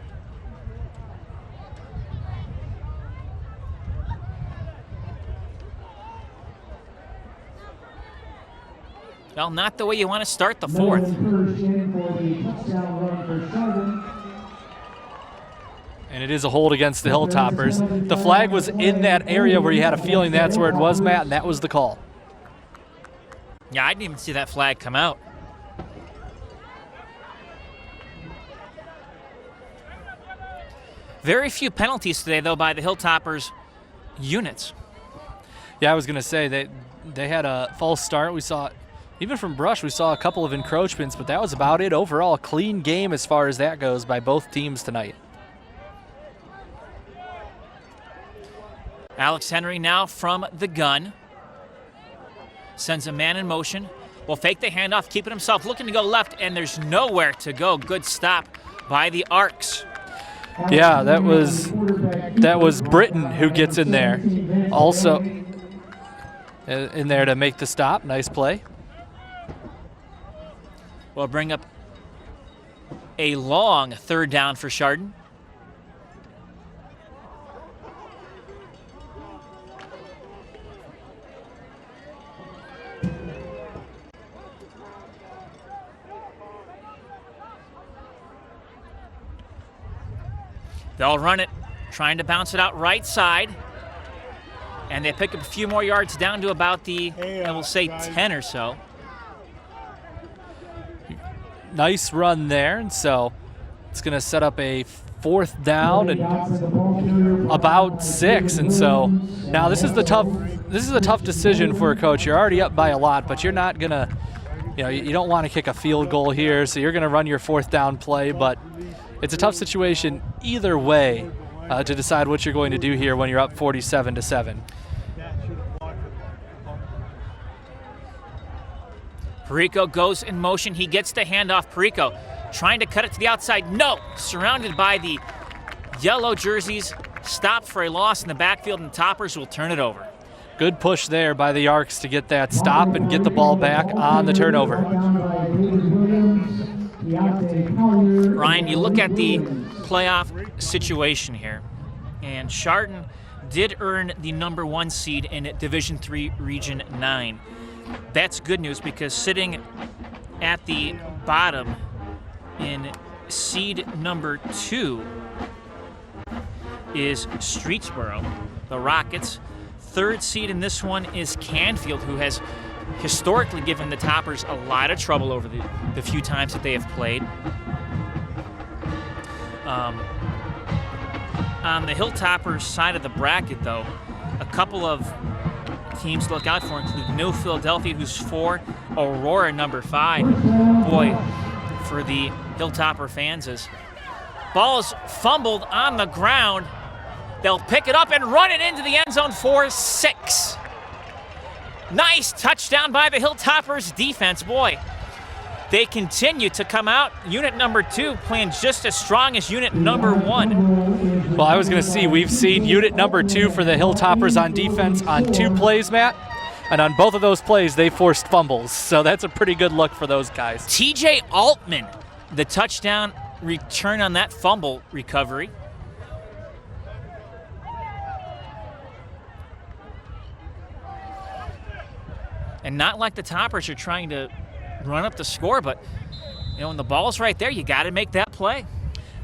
Well, not the way you want to start the fourth.
And it is a hold against the Hilltoppers. The flag was in that area where you had a feeling that's where it was, Matt, and that was the call.
Yeah, I didn't even see that flag come out. Very few penalties today, though, by the Hilltoppers units.
Yeah, I was going to say they had a false start. We saw, even from Brush, we saw a couple of encroachments, but that was about it. Overall, a clean game as far as that goes by both teams tonight.
Alex Henry now from the gun. Sends a man in motion. will fake the handoff, keeping himself looking to go left, and there's nowhere to go. Good stop by the Arcs.
Yeah, that was Britton who gets in there. Also in there to make the stop. Nice play.
We'll bring up a long third down for Chardon. They'll run it, trying to bounce it out right side. And they pick up a few more yards down to about the, I will say, 10 or so.
Nice run there, and so it's going to set up a fourth down and about 6. And so now this is a tough decision for a coach. You're already up by a lot, but you're not going to, you don't want to kick a field goal here, so you're going to run your fourth down play, but it's a tough situation either way to decide what you're going to do here when you're up 47-7.
Perico goes in motion. He gets the handoff. Perico trying to cut it to the outside. No! Surrounded by the yellow jerseys. Stopped for a loss in the backfield, and Toppers will turn it over.
Good push there by the Arcs to get that stop and get the ball back on the turnover.
Ryan, you look at the playoff situation here, and Chardon did earn the number 1 seed in Division III Region 9. That's good news, because sitting at the bottom in seed number 2 is Streetsboro, the Rockets. Third seed in this one is Canfield, who has historically given the Toppers a lot of trouble over the few times that they have played. On the Hilltoppers side of the bracket, though, a couple of teams to look out for include New Philadelphia, who's 4, Aurora, number 5. Boy, for the Hilltopper fans, as ball is fumbled on the ground, they'll pick it up and run it into the end zone for 6. Nice touchdown by the Hilltoppers defense. Boy, they continue to come out. Unit number 2 playing just as strong as unit number 1.
Well, I was going to see, we've seen unit number 2 for the Hilltoppers on defense on 2 plays, Matt. And on both of those plays, they forced fumbles. So that's a pretty good look for those guys.
TJ Altman, the touchdown return on that fumble recovery. And not like the Toppers are trying to run up the score, but when the ball's right there, you got to make that play.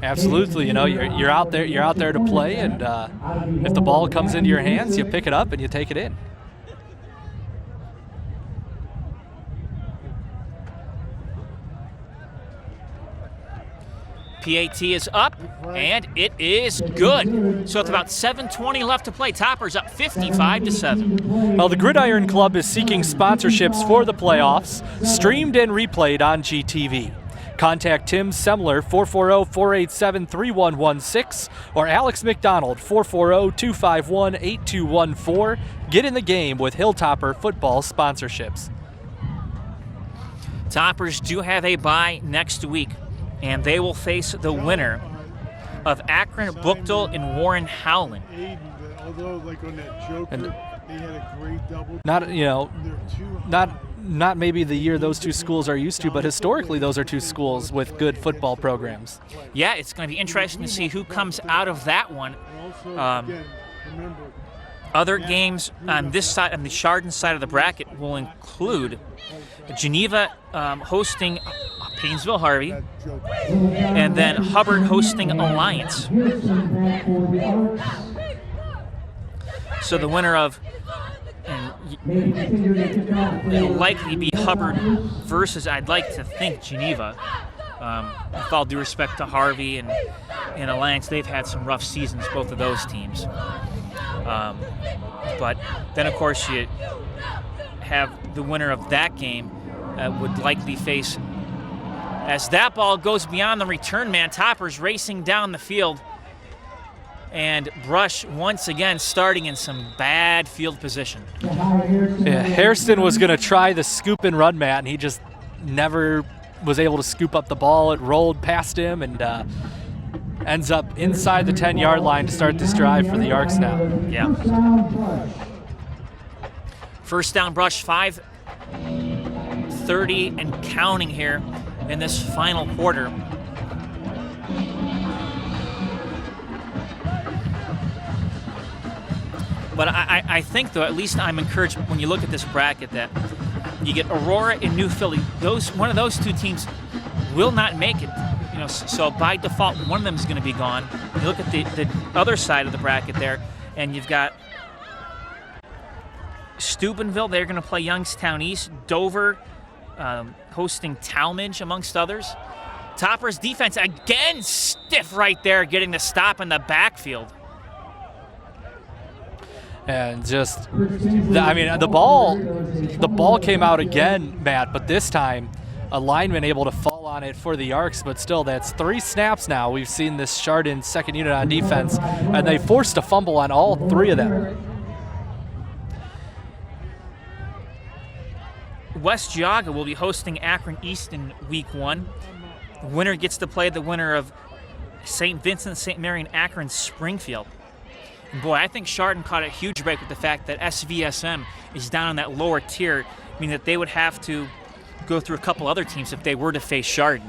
Absolutely, you're out there to play, and if the ball comes into your hands, you pick it up and you take it in.
PAT is up, and it is good. So with about 7:20 left to play, Toppers up 55-7.
Well, the Gridiron Club is seeking sponsorships for the playoffs, streamed and replayed on GTV. Contact Tim Semler, 440-487-3116, or Alex McDonald, 440-251-8214. Get in the game with Hilltopper football sponsorships.
Toppers do have a bye next week, and they will face the winner of Akron, Buchtel, and Warren Howland.
Although, like on that Joker, they had a great double.
Not maybe the year those two schools are used to, but historically those are two schools with good football programs.
Yeah, it's going to be interesting to see who comes out of that one. Other games on this side, on the Chardon side of the bracket, will include Geneva hosting Painesville Harvey, and then Hubbard hosting Alliance. So the winner of, it'll likely be Hubbard versus, I'd like to think, Geneva. With all due respect to Harvey and Alliance, they've had some rough seasons, both of those teams. But then, of course, you have the winner of that game would likely face, as that ball goes beyond the return man, Toppers racing down the field. And Brush once again starting in some bad field position.
Yeah, Hairston was going to try the scoop and run, Matt, and he just never was able to scoop up the ball. It rolled past him and ends up inside the 10-yard line to start this drive for the Arcs now.
Yeah. First down, Brush, 5:30 and counting here in this final quarter. But I think, though, at least I'm encouraged when you look at this bracket that you get Aurora and New Philly. One of those two teams will not make it. So by default, one of them is going to be gone. You look at the other side of the bracket there, and you've got Steubenville. They're going to play Youngstown East. Dover hosting Talmadge, amongst others. Topper's defense again stiff right there, getting the stop in the backfield.
And just, the ball came out again, Matt, but this time a lineman able to fall on it for the Arcs, but still, that's 3 snaps now. We've seen this Chardon second unit on defense, and they forced a fumble on all 3 of them.
West Geauga will be hosting Akron East in week 1. The winner gets to play the winner of St. Vincent, St. Mary, and Akron Springfield. And boy, I think Chardon caught a huge break with the fact that SVSM is down on that lower tier, meaning that they would have to go through a couple other teams if they were to face Chardon.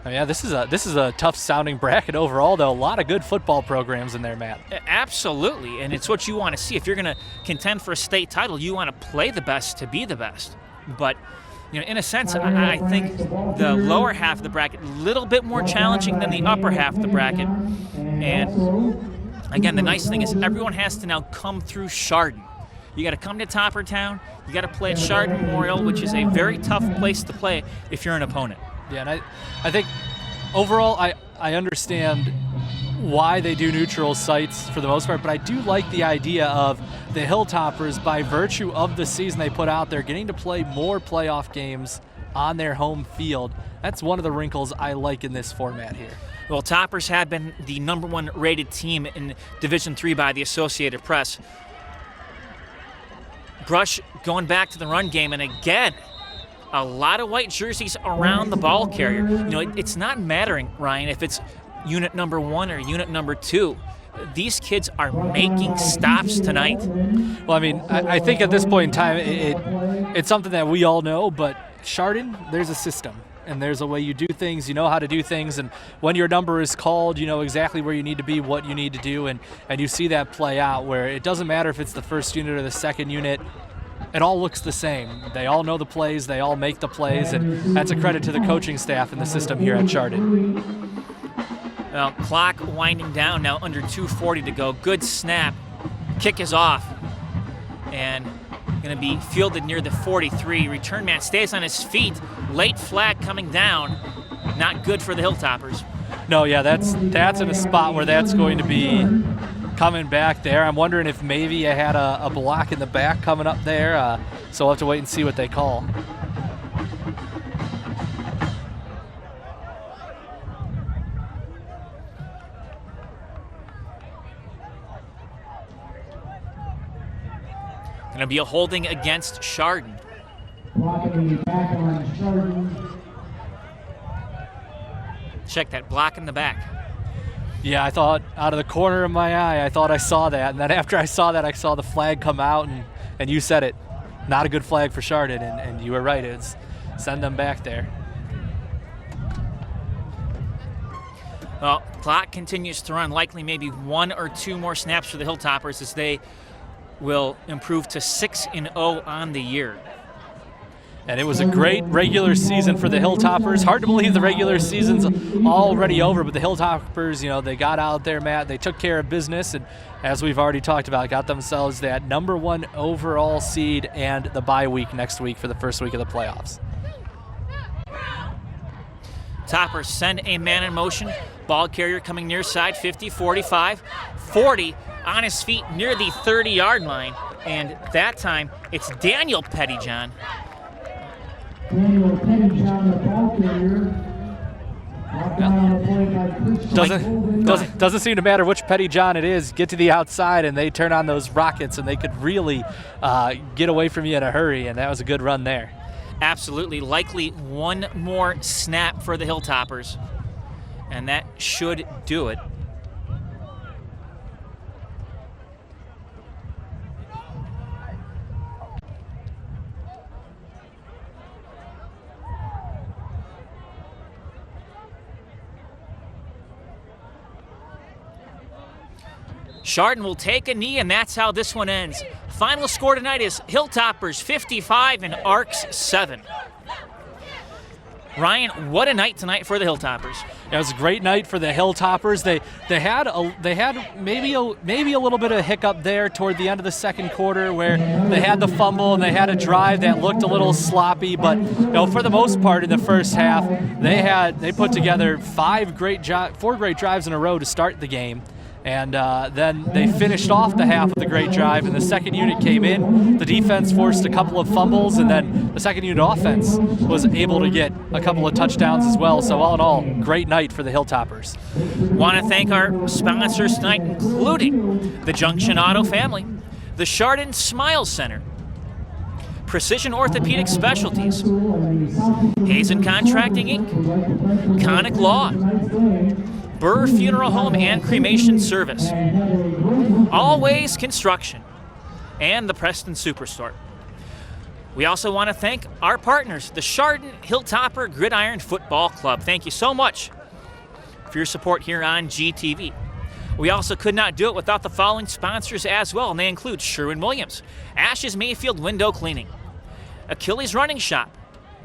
Oh, yeah, this is a tough sounding bracket overall, though. A lot of good football programs in there, Matt.
Absolutely, and it's what you want to see. If you're going to contend for a state title, you want to play the best to be the best. But in a sense, I think the lower half of the bracket a little bit more challenging than the upper half of the bracket. And again, the nice thing is everyone has to now come through Chardon. You got to come to Toppertown. You got to play at Chardon Memorial, which is a very tough place to play if you're an opponent.
Yeah, and I think overall I understand why they do neutral sites for the most part, but I do like the idea of the Hilltoppers, by virtue of the season they put out there, getting to play more playoff games on their home field. That's one of the wrinkles I like in this format here.
Well, Toppers have been the #1 rated team in Division III by the Associated Press. Brush going back to the run game, and again, a lot of white jerseys around the ball carrier. It's not mattering, Ryan, if it's unit number 1 or unit number 2. These kids are making stops tonight.
Well, I think at this point in time, it's something that we all know, but Chardon, there's a system. And there's a way you do things, you know how to do things, and when your number is called, you know exactly where you need to be, what you need to do, and you see that play out where it doesn't matter if it's the first unit or the second unit. It all looks the same. They all know the plays, they all make the plays, and that's a credit to the coaching staff and the system here at Chardon.
Well, clock winding down now, under 2:40 to go. Good snap. Kick is off. And going to be fielded near the 43. Return man stays on his feet. Late flag coming down. Not good for the Hilltoppers.
No, yeah, that's in a spot where that's going to be coming back there. I'm wondering if maybe you had a block in the back coming up there. So we'll have to wait and see what they call.
Going to be a holding against Chardon. Check that block in the back.
Yeah, I thought out of the corner of my eye, I thought I saw that. And then after I saw that, I saw the flag come out, and you said it. Not a good flag for Chardon, and you were right. It's send them back there.
Well, clock continues to run. Likely maybe 1 or 2 more snaps for the Hilltoppers as they will improve to 6-0 on the year.
And it was a great regular season for the Hilltoppers. Hard to believe the regular season's already over, but the Hilltoppers, they got out there, Matt. They took care of business, and as we've already talked about, got themselves that #1 overall seed and the bye week next week for the first week of the playoffs.
Toppers send a man in motion. Ball carrier coming near side, 50, 45, 40 on his feet near the 30-yard line. And that time, it's Daniel Pettyjohn.
Daniel Pettyjohn, the ball carrier.
Doesn't seem to matter which Petty John it is. Get to the outside and they turn on those rockets and they could really get away from you in a hurry, and that was a good run there.
Absolutely. Likely one more snap for the Hilltoppers, and that should do it. Chardon will take a knee, and that's how this one ends. Final score tonight is Hilltoppers 55 and Arcs 7. Ryan, what a night tonight for the Hilltoppers.
It was a great night for the Hilltoppers. They had maybe a little bit of a hiccup there toward the end of the second quarter where they had the fumble and they had a drive that looked a little sloppy, but for the most part in the first half they put together four great drives in a row to start the game. And then they finished off the half with a great drive, and the second unit came in. The defense forced a couple of fumbles, and then the second unit offense was able to get a couple of touchdowns as well. So all in all, great night for the Hilltoppers.
Want to thank our sponsors tonight, including the Junction Auto family, the Chardon Smile Center, Precision Orthopedic Specialties, Hazen Contracting Inc., Conic Law, Burr Funeral Home and Cremation Service, Always Construction, and the Preston Superstore. We also want to thank our partners, the Chardon Hilltopper Gridiron Football Club. Thank you so much for your support here on GTV. We also could not do it without the following sponsors as well, and they include Sherwin-Williams, Ashes Mayfield Window Cleaning, Achilles Running Shop,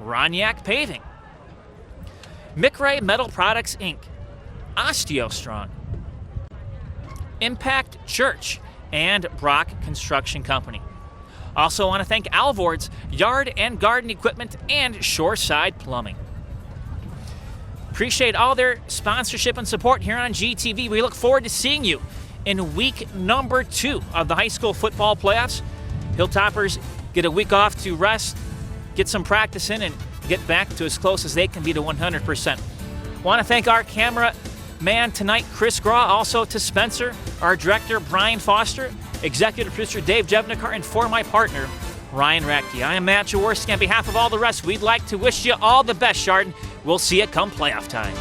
Roniak Paving, McRae Metal Products, Inc., OsteoStrong, Impact Church, and Brock Construction Company. Also want to thank Alvord's Yard and Garden Equipment and Shoreside Plumbing. Appreciate all their sponsorship and support here on GTV. We look forward to seeing you in week number 2 of the high school football playoffs. Hilltoppers get a week off to rest, get some practice in, and get back to as close as they can be to 100%. Want to thank our camera man tonight, Chris Graw, also to Spencer, our director, Brian Foster, executive producer, Dave Jevnikar, and for my partner, Ryan Radke. I am Matt Jaworski. On behalf of all the rest, we'd like to wish you all the best, Chardon. We'll see you come playoff time.